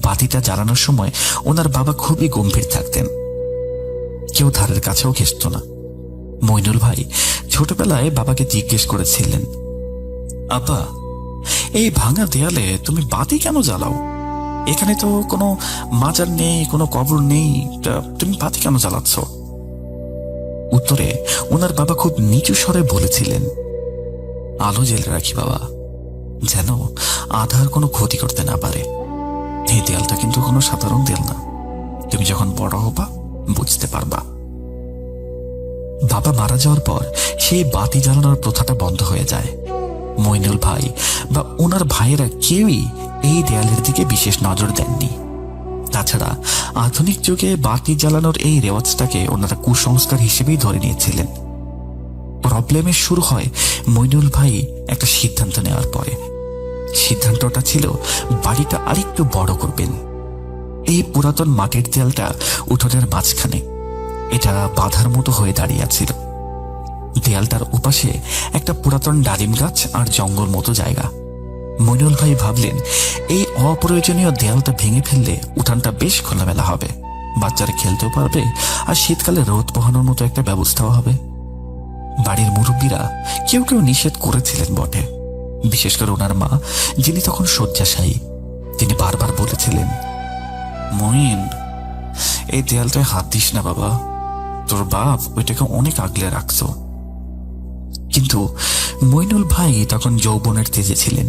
বাতিটা জ্বালানোর সময় ওনার বাবা খুবই গম্ভীর থাকতেন, কেউ ধারের কাছেও ঘেঁষত না। মইনুল ভাই ছোটবেলায় বাবাকে জিজ্ঞেস করেছিলেন, আব্বা, এই ভাঙা দেয়ালে তুমি বাতি কেন জ্বালাও? এখানে তো কোনো মাজার নেই, কোনো কবর নেই, তুমি বাতি কেন জ্বালাচ্ছ? উত্তরে ওনার বাবা খুব নিচু স্বরে বলেছিলেন, আলো জ্বেলে রাখি বাবা, যেন আধার কোনো ক্ষতি করতে না পারে। এই দেয়ালটা কিন্তু কোনো সাধারণ দেয়াল না, তুমি যখন বড় হবা বুঝতে পারবা। বাবা মারা যাওয়ার পর সেই বাতি জ্বালানোর প্রথাটা বন্ধ হয়ে যায়। মইনুল ভাই বা ওনার ভাইয়েরা কেউই এই দেয়ালের দিকে বিশেষ নজর দেননি। তাছাড়া আধুনিক যুগে বাতি জ্বালানোর এই রেওয়াজটাকে ওনারা কুসংস্কার হিসেবেই ধরে নিয়েছিলেন। প্রবলেমের শুরু হয় মইনুল ভাই একটা সিদ্ধান্ত নেওয়ার পরে। সিদ্ধান্তটা ছিল বাড়িটা আরেকটু বড় করবেন। এই পুরাতন মাটির দেয়ালটা উঠোনের মাঝখানে, এটা বাধার মতো হয়ে দাঁড়িয়ে ছিল। দেয়ালটার উপাশে একটা পুরাতন ডালিম গাছ আর জঙ্গল মতো জায়গা। মইনুল ভাই ভাবলেন এই অপ্রয়োজনীয় দেয়ালটা ভেঙে ফেললে উঠানটা বেশ খোলামেলা হবে, বাচ্চারা খেলতেও পারবে, আর শীতকালে রোদ পোহানোর মতো একটা ব্যবস্থাও হবে। বাড়ির মুরব্বীরা কেউ কেউ নিষেধ করেছিলেন বটে, বিশেষ করে ওনার মা, যিনি তখন শয্যাশায়ী। তিনি বারবার বলেছিলেন, মইন, এই দেয়ালটায় হাত দিস না বাবা, তোর বাপ ওইটাকে অনেক আগলে রাখছো। কিন্তু মইনুল ভাই তখন যৌবনের তেজে ছিলেন,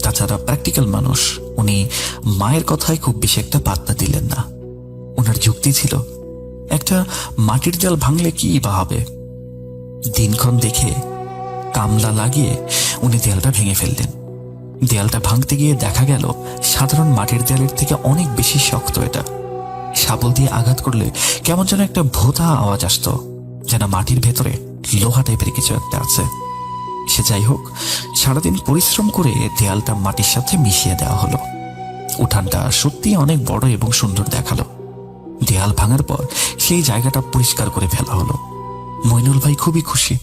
তাছাড়া প্র্যাকটিক্যাল মানুষ। উনি মায়ের কথায় খুব বেশি একটা পাত্তা দিলেন না। ওনার যুক্তি ছিল, একটা মাটির দেয়াল ভাঙলে কি বা হবে। দিনক্ষণ দেখে কামলা লাগিয়ে উনি দেয়ালটা ভেঙে ফেললেন। দেয়ালটা ভাঙতে গিয়ে দেখা গেল সাধারণ মাটির দেয়ালের থেকে অনেক বেশি শক্ত এটা। শাবল দিয়ে আঘাত করলে কেমন যেন একটা ভোঁতা আওয়াজ আসতো, যেন মাটির ভেতরে লোহা টাইপের কিছু একটা আছে। সে যাই হোক, সারাদিন পরিশ্রম করে দেয়ালটা মাটির সাথে মিশিয়ে দেওয়া হলো। উঠানটা সত্যি অনেক বড় এবং সুন্দর দেখালো। দেয়াল ভাঙার পর সেই জায়গাটা পরিষ্কার করে ফেলা হলো। মইনুল ভাই খুবই খুশি,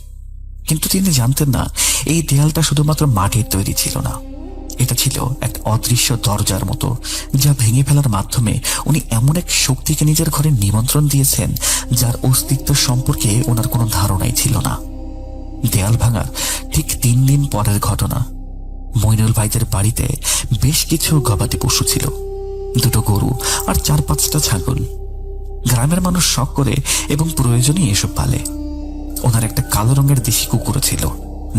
কিন্তু তিনি জানতেন না এই দেয়ালটা শুধুমাত্র মাটির তৈরি ছিল না, এটা ছিল এক অদৃশ্য দরজার মতো, যা ভেঙে ফেলার মাধ্যমে উনি এমন এক শক্তিকে নিজের ঘরে নিমন্ত্রণ দিয়েছেন যার অস্তিত্ব সম্পর্কে ওনার কোনো ধারণাই ছিল না। দেয়াল ভাঙার ঠিক 3 দিন পরের ঘটনা। মইনুল ভাইদের বাড়িতে বেশ কিছু গবাদি পশু ছিল, 2টো গরু আর 4-5টা ছাগল। গ্রামের মানুষ শখ করে এবং প্রয়োজনে এসব পালে। ওনার একটা কালো রঙের দেশি কুকুর ছিল,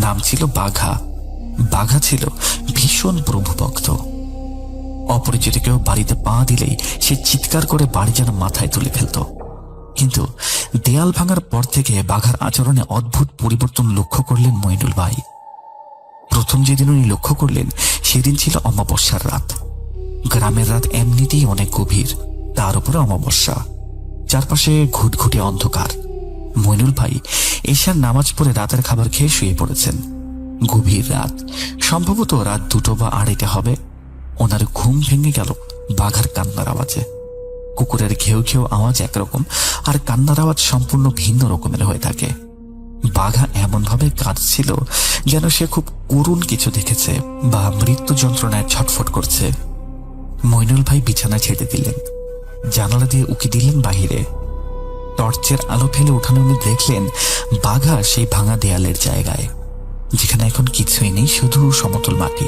নাম ছিল বাঘা। বাঘা ছিল ভীষণ প্রভুভক্ত। অপরিচিত কেউ বাড়িতে পা দিলেই সে চিৎকার করে বাড়ি যেন মাথায় তুলে ফেলত। কিন্তু দেয়াল ভাঙার পর থেকে বাঘার আচরণে অদ্ভুত পরিবর্তন লক্ষ্য করলেন মইনুল ভাই। প্রথম যেদিন উনি লক্ষ্য করলেন সেদিন ছিল অমাবস্যার রাত। গ্রামের রাত এমনিতেই অনেক গভীর, তার উপরে অমাবস্যা, চারপাশে ঘুটঘুটে অন্ধকার। মইনুল ভাই এশার নামাজ পড়ে রাতের খাবার খেয়ে শুয়ে পড়েছেন। গভীর রাত, সম্ভবত রাত 2টো বা 2:30 হবে। ওনার ঘুম ভেঙে গেল বাঘার কান্নার আওয়াজে। কুকুরের ঘেউ ঘেউ আওয়াজ একরকম, আর কান্নার আওয়াজ সম্পূর্ণ ভিন্ন রকমের হয়ে থাকে। বাঘা এমন ভাবে কাঁদছিল যেন সে খুব করুণ কিছু দেখেছে বা মৃত্যু যন্ত্রণায় ছটফট করছে। মইনুল ভাই বিছানা ছেড়ে দিলেন, জানালা দিয়ে উকি দিলেন বাহিরে। টর্চের আলো ফেলে উঠানে উনি দেখলেন বাঘা সেই ভাঙা দেয়ালের জায়গায়, যেখানে এখন কিছুই নেই, শুধু সমতল মাটি।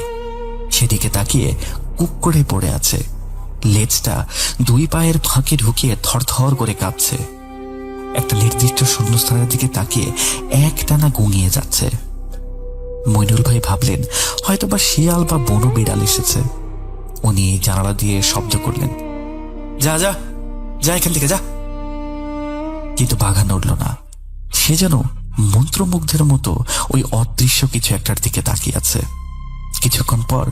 সেদিকে তাকিয়ে কুক করে পড়ে আছে, লেজটা 2 পায়ের ফাঁকে ঢুকিয়ে থরথর করে কাঁপছে। একটা নির্দিষ্ট শূন্যস্থানের দিকে তাকিয়ে একটানা গুঙিয়ে যাচ্ছে। মইনুল ভাই ভাবলেন হয়তোবা শিয়াল বা বনো বিড়াল এসেছে। উনি জানালা দিয়ে শব্দ করলেন, যা যা যা এখান থেকে যা। কিন্তু বাঘা নড়ল না। সে যেন মন্ত্রমুগ্ধের মতো ওই অদৃশ্য কিছু একটার দিকে তাকিয়ে আছে। কিছুক্ষণ পর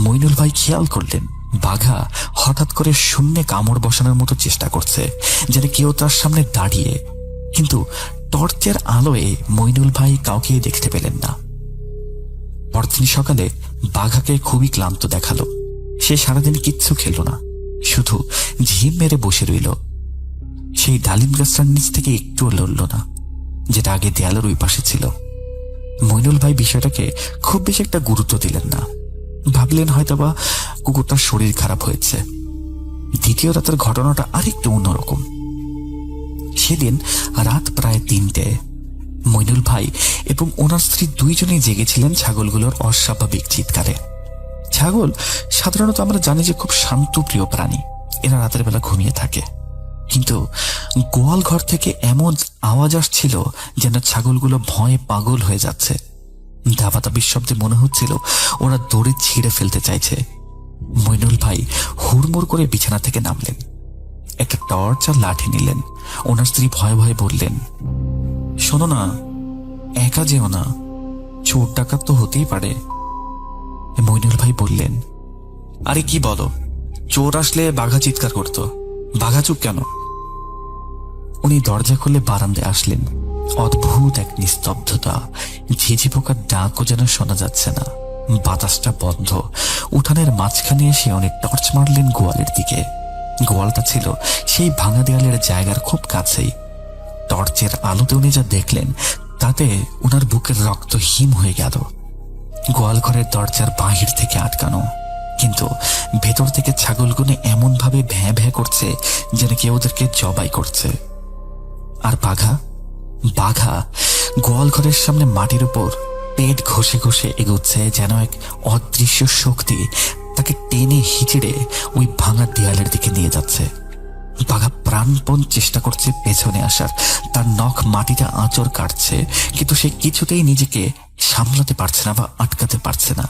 মইনুল ভাই খেয়াল করলেন বাঘা হঠাৎ করে শূন্যে কামড় বসানোর মতো চেষ্টা করছে, যেন কেউ তার সামনে দাঁড়িয়ে। কিন্তু টর্চের আলোয় মইনুল ভাই কাউকে দেখতে পেলেন না। পরদিন সকালে বাঘাকে খুবই ক্লান্ত দেখালো। সে সারাদিন কিচ্ছু খেল না, শুধু ঝিম মেরে বসে রইল। সেই ডালিম গাছটার নিচ থেকে একটুও লড়ল না, যেটা আগে দেয়ালের ওই পাশে ছিল। মইনুল ভাই বিষয়টাকে খুব বেশি একটা গুরুত্ব দিলেন না, ভাবলেন হয়তোবা কুকুরটার শরীর খারাপ হয়েছে। দ্বিতীয় রাতের ঘটনাটা আরেকটু অন্যরকম। সেদিন রাত প্রায় 3টে। মইনুল ভাই এবং ওনার স্ত্রী 2জনেই জেগেছিলেন ছাগলগুলোর অস্বাভাবিক চিৎকারে। ছাগল সাধারণত আমরা জানি যে খুব শান্তপ্রিয় প্রাণী, এরা রাতের বেলা ঘুমিয়ে থাকে। কিন্তু গোয়াল ঘর থেকে এমন আওয়াজ আসছিল যেন ছাগলগুলো ভয়ে পাগল হয়ে যাচ্ছে। দাবাদাবির শব্দে মনে হচ্ছিল ওরা দড়ি ছিঁড়ে ফেলতে চাইছে। মইনুল ভাই হুড়মুড় করে বিছানা থেকে নামলেন, একটা টর্চ আর লাঠি নিলেন। ওনার স্ত্রী ভয়ে ভয়ে বললেন, শোনো না, একা যেও না, চোর ডাকাত তো হতেই পারে। মইনুল ভাই বললেন, আরে কি বলো, চোর আসলে বাঘা চিৎকার করতো, বাঘা চুপ কেন? উনি দরজা খুলে বারান্দায় আসলেন। অদ্ভুত এক নিস্তব্ধতা, ঝিঝি পোকার ডাকও যেন শোনা যাচ্ছে না, বাতাসটা বন্ধ। উঠানের মাঝখানে এসে উনি টর্চ মারলেন গোয়ালের দিকে। গোয়ালটা ছিল সেই ভাঙা দেয়ালের জায়গার খুব কাছেই। টর্চের আলোতে উনি যা দেখলেন তাতে উনার বুকের রক্ত হিম হয়ে গেল। গোয়াল ঘরের দরজার বাহির থেকে আটকানো, কিন্তু ভেতর থেকে ছাগলগুলো এমন ভাবে ভ্যাঁ ভ্যাঁ করছে যেন কেউ ওদেরকে জবাই করছে। আর বাঘা বাঘা গোয়াল ঘরের সামনে মাটির উপর পেট ঘষে ঘষে এগোচ্ছে, যেন এক অদৃশ্য শক্তি তাকে টেনে হিচড়ে ওই ভাঙা দেয়ালের দিকে নিয়ে যাচ্ছে। বাঘা প্রাণপণ চেষ্টা করছে পেছনে আসার, তার নখ মাটিতে আঁচড় কাটছে, কিন্তু সে কিছুতেই নিজেকে সামলাতে পারছে না বা আটকাতে পারছে না।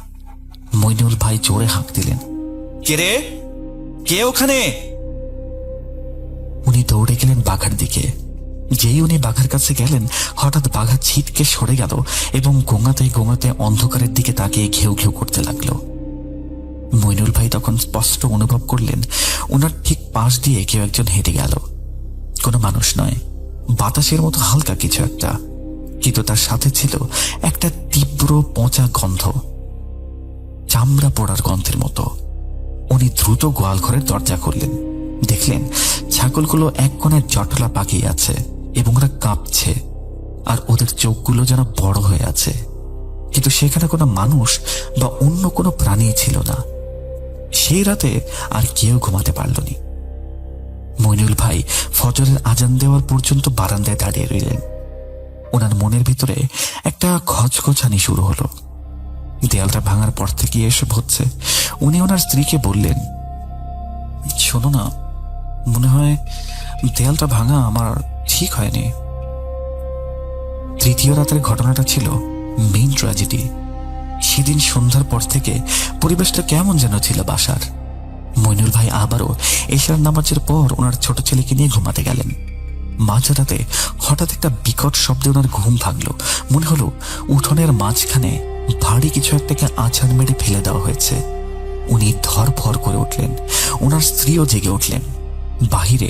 মইনুল ভাই জোরে হাঁক দিলেন, কে রে, কে ওখানে? উনি দৌড়ে গেলেন বাঘার দিকে। যেই উনি বাঘার কাছে গেলেন, হঠাৎ বাঘা ছিটকে সরে গেল এবং গোঙাতে গোঙাতে অন্ধকারের দিকে তাকিয়ে ঘেউ ঘেউ করতে লাগলো। মইনুল ভাই তখন স্পষ্ট অনুভব করলেন ওনার ঠিক পাশ দিয়ে কেউ একজন হেঁটে গেল। কোনো মানুষ নয়, বাতাসের মতো হালকা কিছু একটা, কিন্তু তার সাথে ছিল একটা তীব্র পচা গন্ধ, চামড়া পোড়ার গন্ধের মতো। উনি দ্রুত গোয়াল ঘরের দরজা খুললেন। দেখলেন ছাগলগুলো এক কোণে জটলা পাকিয়ে আছে এবং ওরা কাঁপছে, আর ওদের চোখগুলো যেন বড় হয়ে আছে, কিন্তু সেখানে কোনো মানুষ বা অন্য কোনো প্রাণী ছিল না। সেই রাতে আর কেউ ঘুমাতে পারলনি। মইনুল ভাই ফজরের আজান দেওয়ার পর্যন্ত বারান্দায় দাঁড়িয়ে রইলেন। ওনার মনের ভিতরে একটা খচখচানি শুরু হলো। দেয়ালটা ভাঙার পর থেকে এসব হচ্ছে। উনি ওনার স্ত্রীকে বললেন, শোনো না, মনে হয় দেয়ালটা ভাঙা আমার ঠিক হয়নি। তৃতীয় রাতের ঘটনাটা ছিল মেইন ট্র্যাজেডি। সেদিন সন্ধ্যার পর থেকে পরিবেশটা কেমন যেন ছিল বাসার। মইনুল ভাই আবারও এশার নামাজের পর ওনার ছোট ছেলেকে নিয়ে ঘুমাতে গেলেন। মাঝরাতে হঠাৎ একটা বিকট শব্দে ওনার ঘুম ভাঙল। মনে হলো উঠোনের মাঝখানে ভারী কিছু একটাকে আছাড় মেরে ফেলে দেওয়া হয়েছে। উনি ধরফর করে উঠলেন। ওনার স্ত্রীও জেগে উঠলেন। বাহিরে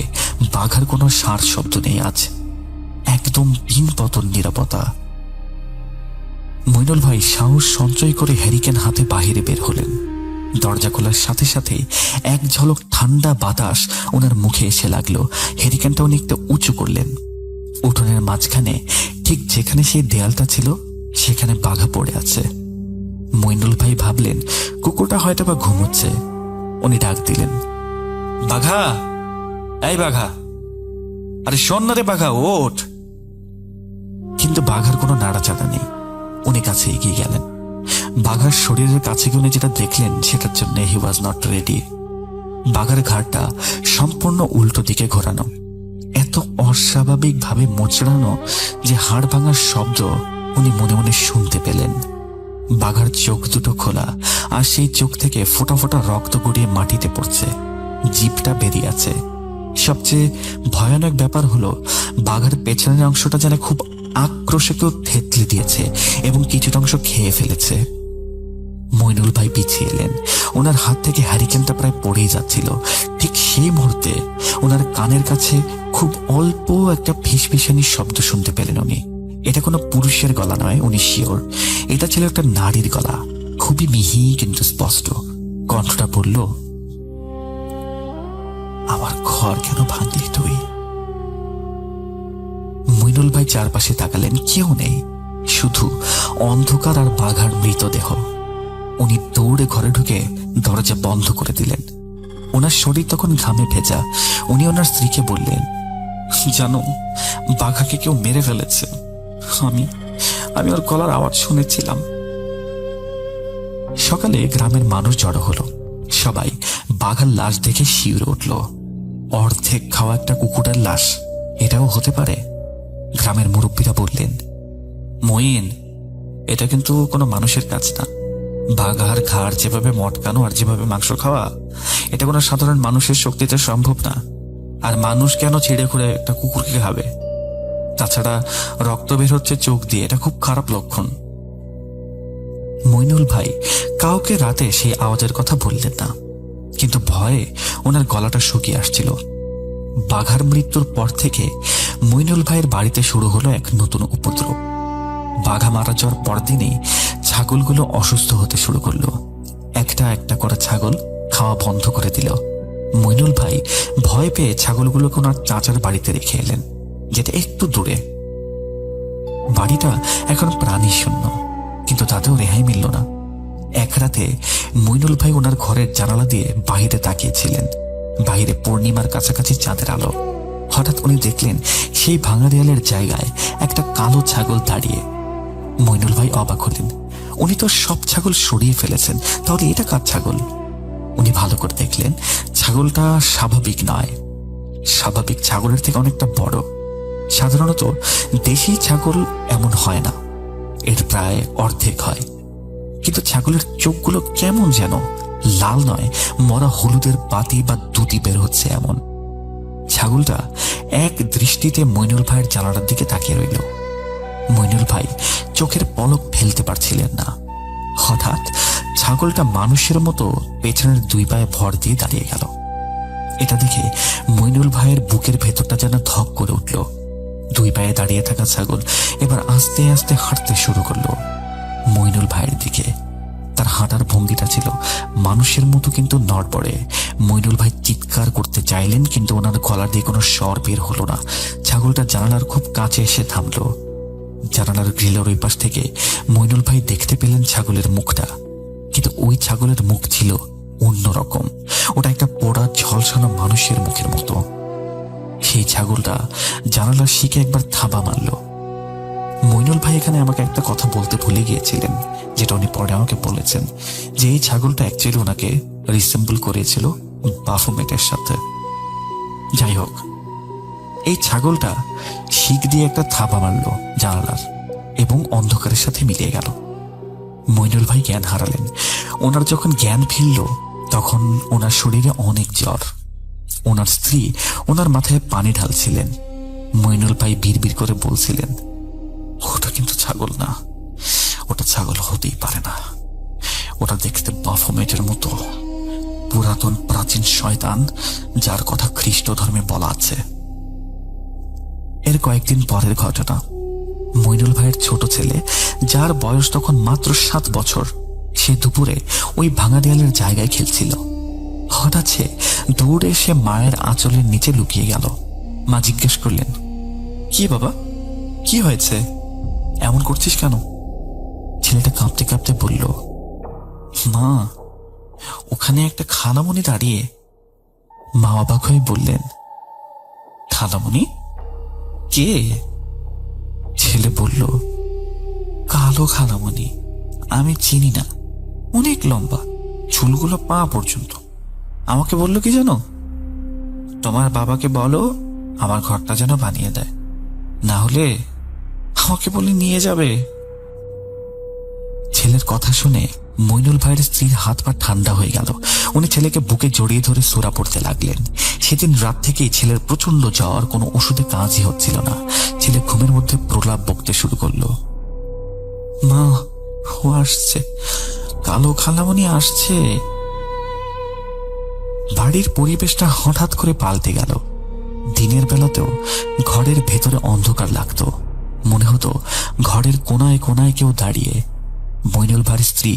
বাঘার কোনো সার শব্দ নেই আজ, একদম পিনপতন নীরবতা। মইনুল ভাই সাহস সঞ্চয় করে হ্যারিকেন হাতে বাহিরে বের হলেন। দরজা খোলার সাথে সাথে এক ঝলক ঠান্ডা বাতাস ওনার মুখে এসে লাগলো। হ্যারিকেনটা উনি একটু উঁচু করলেন। উঠোনের মাঝখানে ঠিক যেখানে সেই দেয়ালটা ছিল সেখানে বাঘা পড়ে আছে। মইনুল ভাই ভাবলেন কুকুরটা হয়তো বা ঘুমোচ্ছে। উনি ডাক দিলেন, বাঘা, এই বাঘা, আরে শোন না রে বাঘা, ওঠ। কিন্তু বাঘার কোনো নাড়াচাড়া নেই। উনি কাছে এগিয়ে গেলেন। বাঘার শরীরের কাছে গিয়ে উনি যেটা দেখলেন সেটার জন্য হি ওয়াজ নট রেডি। বাঘার ঘাড়টা সম্পূর্ণ উল্টো দিকে ঘোরানো, এত অস্বাভাবিক ভাবে মোচড়ানো যে হাড় ভাঙার শব্দ উনি মনে মনে শুনতে পেলেন। বাঘার চোখ দুটো খোলা, আর সেই চোখ থেকে ফোঁটা ফোঁটা রক্ত গড়িয়ে মাটিতে পড়ছে। জিভটা বেরিয়ে আছে। সবচেয়ে ভয়ানক ব্যাপার হলো বাঘার পেছনের অংশটা যেন খুব আক্রোশে কেউ থেতলে দিয়েছে এবং কিছুটা অংশ খেয়ে ফেলেছে। মইনুল ভাই পিছিয়ে এলেন। ওনার হাত থেকে হ্যারিকেনটা প্রায় পড়েই যাচ্ছিল। ঠিক সেই মুহূর্তে ওনার কানের কাছে খুব অল্প একটা ফিসফিসানির শব্দ শুনতে পেলেন উনি। এটা কোনো পুরুষের গলা নয়, উনি শিওর এটা ছিল একটা নারীর গলা, খুবই মিহি কিন্তু স্পষ্ট। কণ্ঠটা বলল, আমার ঘর কেন ভাঙলি তুই? মইনুল ভাই চারপাশে তাকালেন, কেউ নেই, শুধু অন্ধকার আর বাঘার মৃতদেহ। উনি দৌড়ে ঘরে ঢুকে দরজা বন্ধ করে দিলেন। ওনার শরীর তখন ঘামে ভেজা। উনি ওনার স্ত্রীকে বললেন, জানো, বাঘাকে কেউ মেরে ফেলেছে। আমি ওর গলার আওয়াজ শুনেছিলাম। সকালে গ্রামের মানুষ জড়ো হলো। সবাই বাঘার লাশ দেখে শিউরে উঠল। অর্ধেক খাওয়া একটা কুকুরের লাশ, এটাও হতে পারে? গ্রামের মুরব্বীরা বললেন, মইন, এটা কিন্তু কোনো মানুষের কাজ না। বাঘার ঘাড় যেভাবে মটকানো আর যেভাবে মাংস খাওয়া, এটা কোনো সাধারণ মানুষের শক্তিতে সম্ভব না। আর মানুষ কেন ছিঁড়ে খুঁড়ে একটা কুকুরকে খাবে? তাছাড়া রক্ত বের হচ্ছে চোখ দিয়ে, এটা খুব খারাপ লক্ষণ। মইনুল ভাই কাউকে রাতে সেই আওয়াজের কথা বললেন না, কিন্তু ভয়ে ওনার গলাটা শুকিয়ে আসছিল। বাঘার মৃত্যুর পর থেকে মইনুল ভাইয়ের বাড়িতে শুরু হলো এক নতুন উপদ্রব। বাঘা মারা যাওয়ার পরদিনই ছাগলগুলো অসুস্থ হতে শুরু করলো। একটা একটা করে ছাগল খাওয়া বন্ধ করে দিল। মইনুল ভাই ভয় পেয়ে ছাগলগুলোকে ওনার চাচার বাড়িতে রেখে এলেন, যেটা একটু দূরে। বাড়িটা এখন প্রাণী শূন্য, কিন্তু তাতেও রেহাই মিলল না। এক রাতে মইনুল ভাই ওনার ঘরের জানালা দিয়ে বাহিরে তাকিয়েছিলেন। বাহিরে পূর্ণিমার কাছাকাছি চাঁদের আলো। হঠাৎ উনি দেখলেন সেই ভাঙা দেয়ালের জায়গায় একটা কালো ছাগল দাঁড়িয়ে। মইনুল ভাই অবাক হলেন। উনি তো সব ছাগল সরিয়ে ফেলেছেন, তাহলে এটা কার ছাগল? উনি ভালো করে দেখলেন ছাগলটা স্বাভাবিক নয়। স্বাভাবিক ছাগলের থেকে অনেকটা বড়। সাধারণত দেশি ছাগল এমন হয় না, এর প্রায় অর্ধেক হয়। কিন্তু ছাগলের চোখগুলো কেমন যেন লাল নয়, মরা হলুদের বাতি বা দুটি বের হচ্ছে এমন। ছাগলটা এক দৃষ্টিতে মইনুল ভাইয়ের জানালার দিকে তাকিয়ে রইল। মইনুল ভাই চোখের পলক ফেলতে পারছিলেন না। হঠাৎ ছাগলটা মানুষের মতো পেছনের দুই পায়ে ভর দিয়ে দাঁড়িয়ে গেল। এটা দেখে মইনুল ভাইয়ের বুকের ভেতরটা যেন ধক করে উঠল। দুই পায়ে দাঁড়িয়ে থাকা ছাগল এবার আস্তে আস্তে হাঁটতে শুরু করলো মইনুল ভাইয়ের দিকে। তার হাঁটার ভঙ্গিটা ছিল মানুষের মতো, কিন্তু নড়বড়ে। মইনুল ভাই চিৎকার করতে চাইলেন, কিন্তু ওনার গলা দিয়ে কোনো স্বর বের হলো না। ছাগলটা জানালার খুব কাছে এসে থামলো। জানালার গ্রিলের ওই পাশ থেকে মইনুল ভাই দেখতে পেলেন ছাগলের মুখটা, কিন্তু ওই ছাগলের মুখ ছিল অন্যরকম। ওটা একটা পোড়া ঝলসানো মানুষের মুখের মতো। সেই ছাগলটা জানালার শিকে একবার থাবা মারল। মইনুল ভাই এখানে আমাকে একটা কথা বলতে ভুলে গিয়েছিলেন, যেটা উনি পরে আমাকে বলেছেন, যে এই ছাগলটা অ্যাকচুয়ালি ওনাকে রিসেম্বল করেছিল বাফুমেটের সাথে। যাই হোক, এই ছাগলটা শিক দিয়ে একটা থাবা মারল জানালার এবং অন্ধকারের সাথে মিলিয়ে গেল। মইনুল ভাই জ্ঞান হারালেন। ওনার যখন জ্ঞান ফিরল তখন ওনার শরীরে অনেক জ্বর। ওনার স্ত্রী ওনার মাথায় পানি ঢালছিলেন। মইনুল ভাই বিড়বিড় করে বলছিলেন, ওটা কিন্তু ছাগল না, ওটা ছাগল হতেই পারে না। ওটা দেখতে বাফুমেটের মতো, পুরাতন প্রাচীন শয়তান, যার কথা খ্রিস্ট ধর্মে বলা আছে। এর কয়েকদিন পরের ঘটনা। মইনুল ভাইয়ের ছোট ছেলে, যার বয়স তখন মাত্র 7 বছর, সে দুপুরে ওই ভাঙা দেয়ালের জায়গায় খেলছিল। হঠাৎ সে দৌড়ে এসে মায়ের আঁচলের নিচে লুকিয়ে গেল। মা জিজ্ঞেস করলেন, কি বাবা, কি হয়েছে, এমন করছিস কেন? ছেলেটা কাঁপতে কাঁপতে বলল, মা, ওখানে একটা খালামণি দাঁড়িয়ে। মা অবাক হয়ে বললেন, খালামণি? কে? ছেলে বলল, কালো খালামণি, আমি চিনি না, অনেক লম্বা, চুলগুলো পা পর্যন্ত। আমাকে বললো কি জানো, তোমার বাবাকে বলো আমার ঘরটা যেন বানিয়ে দেয়, না হলে আমাকে বলে নিয়ে যাবে। ছেলের কথা শুনে মইনুল ভাইয়ের স্ত্রীর হাত পা ঠান্ডা হয়ে গেল। উনি ছেলেকে বুকে জড়িয়ে ধরে সূরা পড়তে লাগলেন। সেদিন রাত থেকেই ছেলের প্রচন্ড জ্বর, কোনো ওষুধে কাজই হচ্ছিল না। ছেলে ঘুমের মধ্যে প্রলাপ বকতে শুরু করলো, মা, ও আসছে, কালো খালামণি আসছে। বাড়ির পরিবেশটা হঠাৎ করে পাল্টে গেল। দিনের বেলাতেও ঘরের ভেতরে অন্ধকার লাগতো। মনে হতো ঘরের কোনায় কোনায় কেউ দাঁড়িয়ে। মইনুল ভাইয়ের স্ত্রী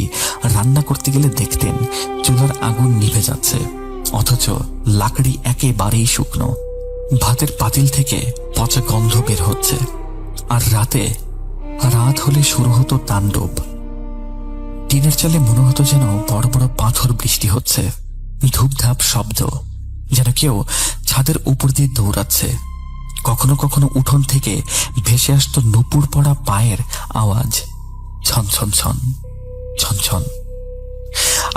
রান্না করতে গেলে দেখতেন চুলার আগুন নিভে যাচ্ছে, অথচ লাকড়ি একেবারেই শুকনো। ভাতের পাতিল থেকে পচা গন্ধ বের হচ্ছে। আর রাত হলে শুরু হতো তাণ্ডব। টিনের চালে মনে হতো যেন বড় বড় পাথর বৃষ্টি হচ্ছে। ধূপধাপ শব্দ, যেন কেউ ছাদের উপর দিয়ে দৌড়াচ্ছে। কখনো কখনো উঠোন থেকে ভেসে আসতো নুপুর পড়া পায়ের আওয়াজ, ছন ছন ছন ছন ছন।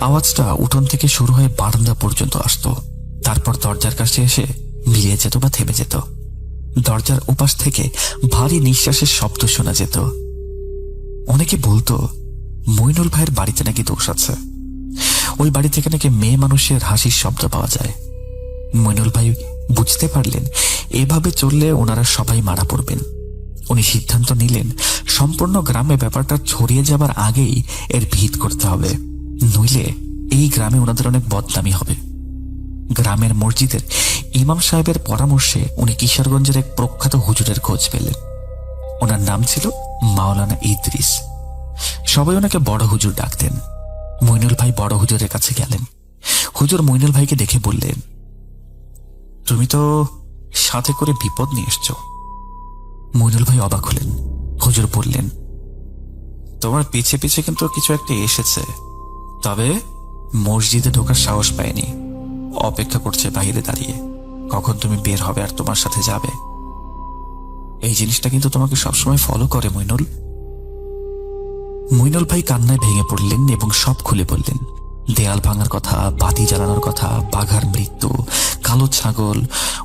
আওয়াজটা উঠোন থেকে শুরু হয়ে বারান্দা পর্যন্ত আসতো, তারপর দরজার কাছে এসে মিলিয়ে যেত বা থেমে যেত। দরজার উপাস থেকে ভারী নিঃশ্বাসের শব্দ শোনা যেত। অনেকে বলতো মইনুল ভাইয়ের বাড়িতে নাকি দোষ আছে। ওই বাড়ি থেকে নাকি মেয়ে মানুষের হাসির শব্দ পাওয়া যায়। মইনুল ভাই বুঝতে পারলেন এভাবে চললে ওনারা সবাই মারা পড়বেন। উনি সিদ্ধান্ত নিলেন সম্পূর্ণ গ্রামে ব্যাপারটা ছড়িয়ে যাবার আগেই এর ভিত করতে হবে, নইলে এই গ্রামে ওনাদের অনেক বদনামি হবে। গ্রামের মসজিদের ইমাম সাহেবের পরামর্শে উনি কিশোরগঞ্জের এক প্রখ্যাত হুজুরের খোঁজ পেলেন। ওনার নাম ছিল মাওলানা ইদ্রিস। সবাই ওনাকে বড় হুজুর ডাকতেন। মইনুল ভাই বড় হুজুরের কাছে গেলেন। হুজুর মইনুল ভাইকে দেখে বললেন, তুমি তো সাথে করে বিপদ নিয়ে এসছো। মইনুল ভাই অবাক হলেন। হুজুর বললেন, তোমার পিছে পিছে কিন্তু কিছু একটা এসেছে, তবে মসজিদে ঢোকার সাহস পায়নি, অপেক্ষা করছে বাইরে দাঁড়িয়ে কখন তুমি বের হবে আর তোমার সাথে যাবে। এই জিনিসটা কিন্তু তোমাকে সবসময় ফলো করে মইনুল। মইনুল ভাই কান্নায় ভেঙে পড়লেন এবং সব খুলে বললেন। দেয়াল ভাঙার কথা, বাতি জ্বালানোর কথা, বাঘার মৃত্যু, কালো ছাগল,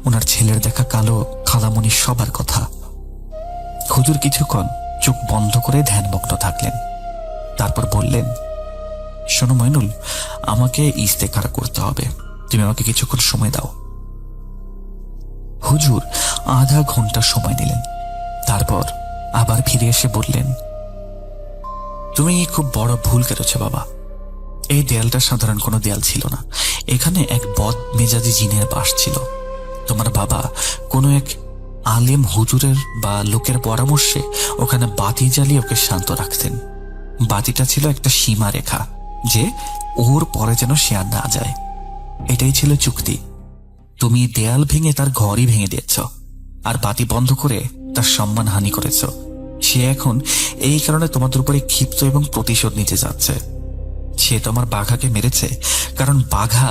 ওনার ছেলের দেখা কালো খালামণি, সবার কথা। হুজুর কিছুক্ষণ চোখ বন্ধ করে ধ্যানমগ্ন থাকলেন। তারপর বললেন, শোনো মইনুল, আমাকে ইস্তেখারা করতে হবে, তুমি আমাকে কিছুক্ষণ সময় দাও। হুজুর আধা ঘন্টা সময় নিলেন। তারপর আবার ফিরে এসে বললেন, তুমি খুব বড় ভুল করেছ বাবা। এই দেয়ালটা সাধারণ কোনো দেয়াল ছিল না, এখানে এক বদ মেজাজি জিনের বাস ছিল। তোমার বাবা কোনো এক আলেম হুজুরের বা লোকের পরামর্শে ওখানে বাতি জ্বালিয়ে ওকে শান্ত রাখতেন। বাতিটা ছিল একটা সীমা রেখা, যে ওর পরে যেন সে আর না যায়। এটাই ছিল চুক্তি। তুমি দেয়াল ভেঙে তার ঘরই ভেঙে দিয়েছ, আর বাতি বন্ধ করে তার সম্মান হানি করেছ। সে এখন এই কারণে তোমাদের উপরে ক্ষিপ্ত এবং প্রতিশোধ নিতে যাচ্ছে। সে তোমার বাঘাকে মেরেছে কারণ বাঘা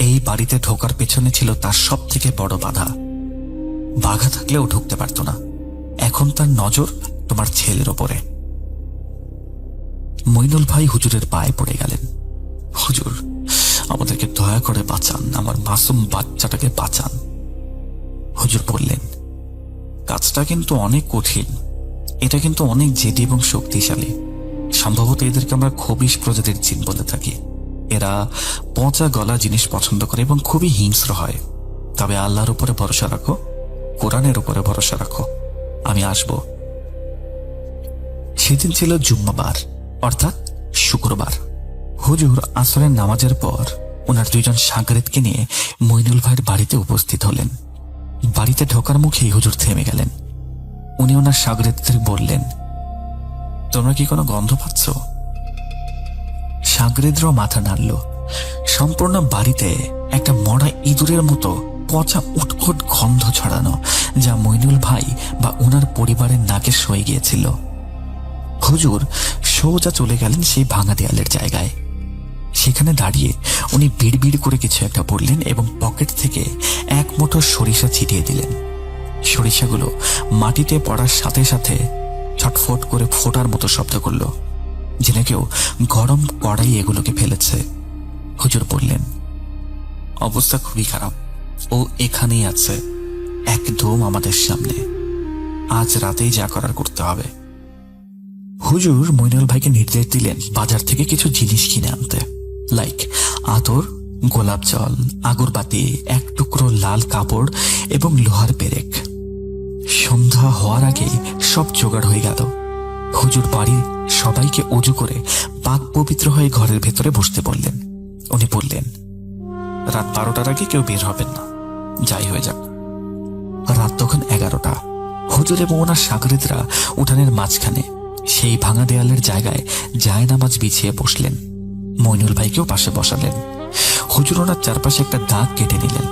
এই বাড়িতে ঢোকার পেছনে ছিল তার সব থেকে বড় বাধা। বাঘা থাকলেও ঢুকতে পারত না। এখন তার নজর তোমার ছেলের ওপরে। মইনুল ভাই হুজুরের পায়ে পড়ে গেলেন। হুজুর, আমাদেরকে দয়া করে বাঁচান, আমার মাসুম বাচ্চাটাকে বাঁচান। হুজুর বললেন, কাজটা কিন্তু অনেক কঠিন, এটা কিন্তু অনেক জেদি এবং শক্তিশালী। সম্ভবত এদেরকে আমরা খবিশ প্রজাতির জিন বলে থাকি। এরা পচা গলা জিনিস পছন্দ করে এবং খুবই হিংস্র হয়। তবে আল্লাহর উপরে ভরসা রাখো, কোরআনের উপরে ভরসা রাখো, আমি আসব। সেদিন ছিল জুম্মাবার, অর্থাৎ শুক্রবার। হুজুর আসরের নামাজের পর ওনার দুইজন সাগরেদকে নিয়ে মইনুল ভাইয়ের বাড়িতে উপস্থিত হলেন। বাড়িতে ঢোকার মুখেই হুজুর থেমে গেলেন। উনি ওনার সাগরেদদের বললেন, তোমরা কি কোনো গন্ধ পাচ্ছ? সাগরেদরাও মাথা নাড়ল। সম্পূর্ণ বাড়িতে একটা মরা ইঁদুরের মতো পচা উৎকট গন্ধ ছড়ানো, যা মইনুল ভাই বা ওনার পরিবারের নাকে সয়ে গিয়েছিল। হুজুর সোজা চলে গেলেন সেই ভাঙা দেয়ালের জায়গায়। সেখানে দাঁড়িয়ে উনি বিড়বিড় করে কিছু একটা বললেন এবং পকেট থেকে এক মুঠো সরিষা ছিটিয়ে দিলেন। সরিষাগুলো মাটিতে পড়ার সাথে সাথে ছটফট করে ফোটার মতো শব্দ করল, যেন কেউ গরম কড়াই এগুলোকে ফেলেছে। হুজুর বললেন, অবস্থা খুবই খারাপ, ও এখানেই আছে, একদম আমাদের সামনে। আজ রাতেই যা করার করতে হবে। হুজুর মইনুল ভাইকে নির্দেশ দিলেন বাজার থেকে কিছু জিনিস কিনে আনতে, লাইক আতর, গোলাপ জল, আগরবাতি, এক টুকরো লাল কাপড় এবং লোহার পেরেক। সন্ধ্যা হওয়ার আগেই সব জোগাড় হয়ে গেল। হুজুর বাড়ির সবাইকে উজু করে পাক পবিত্র হয়ে ঘরের ভেতরে বসতে বললেন। উনি বললেন, রাত 12টার আগে কেউ বের হবেন না, যাই হয়ে যাক। রাত তখন 11টা। হুজুর এবং ওনার সাগরেদরা উঠানের মাঝখানে সেই ভাঙা দেয়ালের জায়গায় জায়নামাজ বিছিয়ে বসলেন। মইনুল ভাইকেও পাশে বসালেন। হুজুর ওনার চারপাশে একটা দাগ কেটে নিলেন।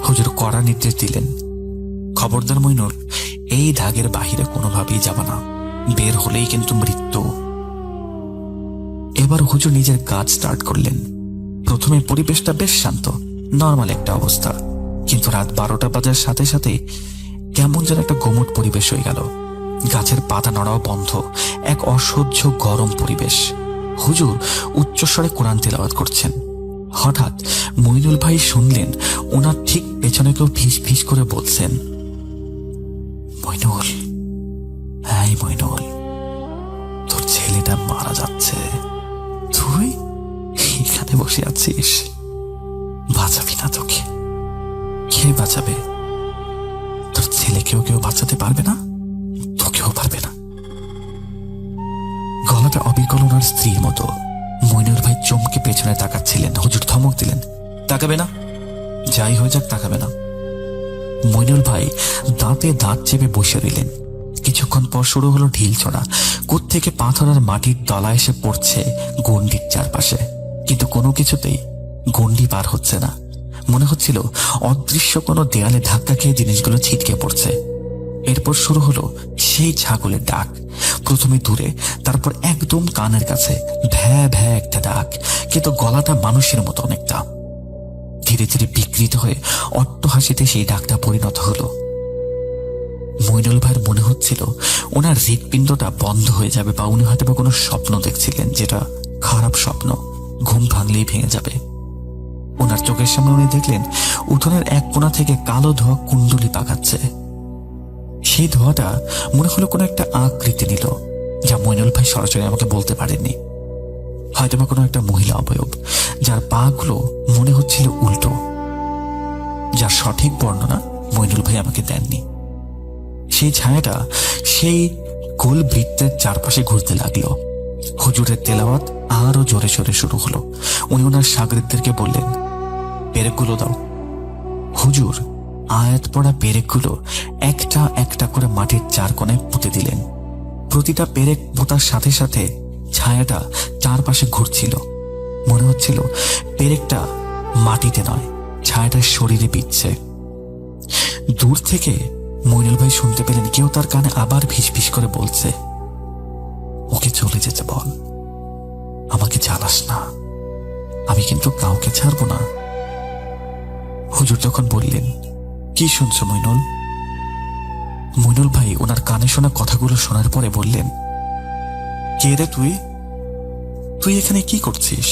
হুজুর কড়া নির্দেশ দিলেন, খবরদার মইনুল, এই দাগের বাহিরে কোনোভাবেই যাবে না, বের হলেই কিন্তু মৃত্যু। এবার হুজুর নিজের কাজ স্টার্ট করলেন। প্রথমে পরিবেশটা বেশ শান্ত, নর্মাল একটা অবস্থা, কিন্তু রাত 12টা বাজার সাথে সাথে কেমন যেন একটা গোমট পরিবেশ হয়ে গেল। গাছের পাতা নড়াও বন্ধ, এক অসহ্য গরম পরিবেশ। হুজুর উচ্চস্বরে কোরআন তেলাওয়াত করছেন। হঠাৎ মইনুল ভাই শুনলেন ওনার ঠিক পেছনে কেউ ফিস ফিস করে বলছেন, মইনুল, হ্যাঁ মইনুল, তোর ছেলেটা মারা যাচ্ছে, তুই এখানে বসে আছিস, বাঁচাবি না তোকে? কে বাঁচাবে? তোর ছেলেকেও কেউ বাঁচাতে পারবে না, তোকে চেহারাটা অবিকল ওনার স্ত্রীর মতো। মইনুল ভাই চমকে পেছনে তাকাচ্ছিলেন। হুজুর ধমক দিলেন, তাকাবে না, যাই হয়ে যাক তাকাবে না। মইনুল ভাই দাঁতে দাঁত চেপে বসে রইলেন। কিছুক্ষণ পর শুরু হলো ঢিল ছোড়া। কোত্থেকে পাথর আর মাটির তলা এসে পড়ছে গন্ডির চারপাশে, কিন্তু কোনো কিছুতেই গন্ডি পার হচ্ছে না। মনে হচ্ছিল অদৃশ্য কোনো দেয়ালে ধাক্কা খেয়ে জিনিসগুলো ছিটকে পড়ছে। এরপর শুরু হলো সেই ছাগলের ডাক। প্রথমে দূরে, তারপর একদম কানের কাছে, ভ্যা ভ্যা একটা ডাক, কিন্তু গলাটা মানুষের মতো অনেকটা। ধীরে ধীরে বিকৃত হয়ে অট্টহাসিতে সেই ডাকটা পরিণত হলো। মইনুল ভাইয়ের মনে হচ্ছিল ওনার হৃৎপিণ্ডটা বন্ধ হয়ে যাবে, বা উনি হয়তো কোনো স্বপ্ন দেখছিলেন, যেটা খারাপ স্বপ্ন, ঘুম ভাঙলেই ভেঙে যাবে। ওনার চোখের সামনে উনি দেখলেন উঠোনের এক কোণা থেকে কালো ধোঁয়া কুণ্ডলি পাকাচ্ছে। সেই ধোঁয়াটা মনে হলো কোনো একটা আকৃতি নিল, যা মইনুল ভাই সরাসরি আমাকে বলতে পারেননি। হয়তোবা কোনো একটা মহিলা অবয়ব, যার পা গুলো মনে হচ্ছিল উল্টো, যার সঠিক বর্ণনা মইনুল ভাই আমাকে দেননি। সেই ছায়াটা সেই গোল বৃত্তের চারপাশে ঘুরতে লাগলো। হুজুরের তেলাওয়াত আরো জোরে সোরে শুরু হলো। উনি ওনার শাগরিদদেরকে বললেন, পেরেকগুলো দাও। হুজুর আয়াত পড়া পেরেকগুলো একটা একটা করে মাটির চার কোণে পুঁতে দিলেন। প্রতিটা পেরেক পোতার সাথে সাথে ছায়াটা চারপাশে ঘুরছিল। মনে হচ্ছিল পেরেকটা মাটিতে নয়, ছায়াটা শরীরে বিচ্ছে। দূর থেকে মইনুল ভাই শুনতে পেলেন কেউ তার কানে আবার ফিসফিস করে বলছে, ওকে চলে যেতে বল, আমাকে জ্বালাস না, আমি কিন্তু কাউকে ছাড়বো না। হুজুর তখন বললেন, কি শুনছো মইনুল? মইনুল ভাই ওনার কানে শোনা কথাগুলো শোনার পরে বললেন, কে রে তুই? তুই এখানে কি করছিস?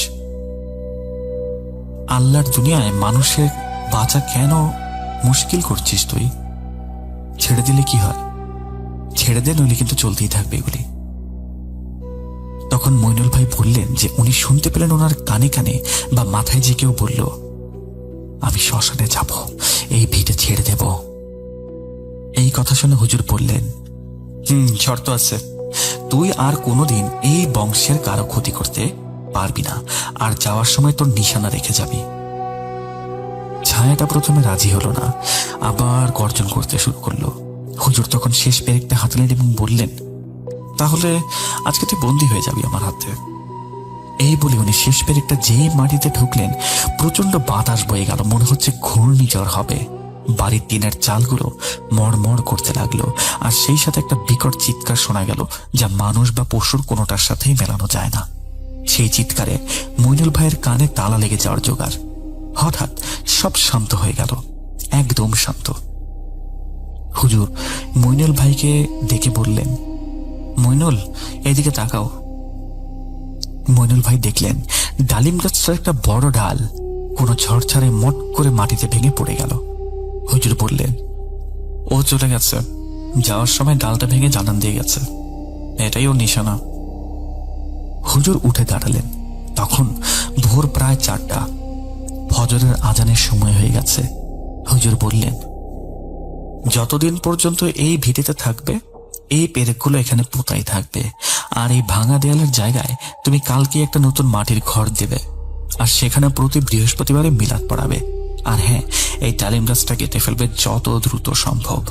আল্লাহর দুনিয়ায় মানুষের বাঁচা কেন মুশকিল করছিস তুই? ছেড়ে দিলে কি হয়? ছেড়ে দে, নইলে কিন্তু চলতেই থাকবে এগুলি। তখন মইনুল ভাই বললেন যে উনি শুনতে পেলেন ওনার কানে কানে বা মাথায় যে কেউ বলল, আমি শ্মশানে যাব, এই ভিটে ছেড়ে দেব। এই কথা শুনে হুজুর বললেন, শর্ত আছে, তুই আর কোনোদিন এই বংশের কারো ক্ষতি করতে পারবি না, আর যাওয়ার সময় তোর নিশানা রেখে যাবি। ছায়াটা প্রথমে রাজি হলো না, আবার গর্জন করতে শুরু করলো। হুজুর তখন শেষ পেরেকটা হাতলেন এবং বললেন, তাহলে আজকে তুই বন্দী হয়ে যাবি আমার হাতে। এই বলে উনি শেষ পেরেকটা যে মাটিতে ঢুকলেন, প্রচন্ড বাতাস বয়ে গেল, মনে হচ্ছে ঘূর্ণিঝড় হবে। বাড়ির টিনের চালগুলো মড়মড় করতে লাগলো, আর সেই সাথে একটা বিকট চিৎকার শোনা গেল, যা মানুষ বা পশুর কোনোটার সাথেই মেলানো যায় না। সেই চিৎকারে মইনুল ভাইয়ের কানে তালা লেগে যাওয়ার জোগাড়। হঠাৎ সব শান্ত হয়ে গেল, একদম শান্ত। হুজুর মইনুল ভাইকে ডেকে বললেন, মইনুল এদিকে তাকাও। মইনুল ভাই দেখলেন ডালিম গাছটার একটা বড় ডাল কোনো ঝড়ঝাড়ে মট করে মাটিতে ভেঙে পড়ে গেল। হুজুর বললেন, ও চলে গেছে, যাওয়ার সময় ডালটা ভেঙে জানান দিয়ে গেছে, এটাই ওর নিশানা। হুজুর উঠে দাঁড়ালেন। তখন ভোর প্রায় 4টা, ফজরের আজানের সময় হয়ে গেছে। হুজুর বললেন, যতদিন পর্যন্ত এই ভিটেতে থাকবে, এই পেরেকগুলো এখানে পোতাই থাকবে, আর এই ভাঙা দেয়ালের জায়গায় তুমি কালকে একটা নতুন মাটির ঘর দেবে, আর সেখানে প্রতি বৃহস্পতিবারে মিলাদ পড়াবে। আর হ্যাঁ, এই ডালিম গাছটা কেটে ফেলবে যত দ্রুত সম্ভব।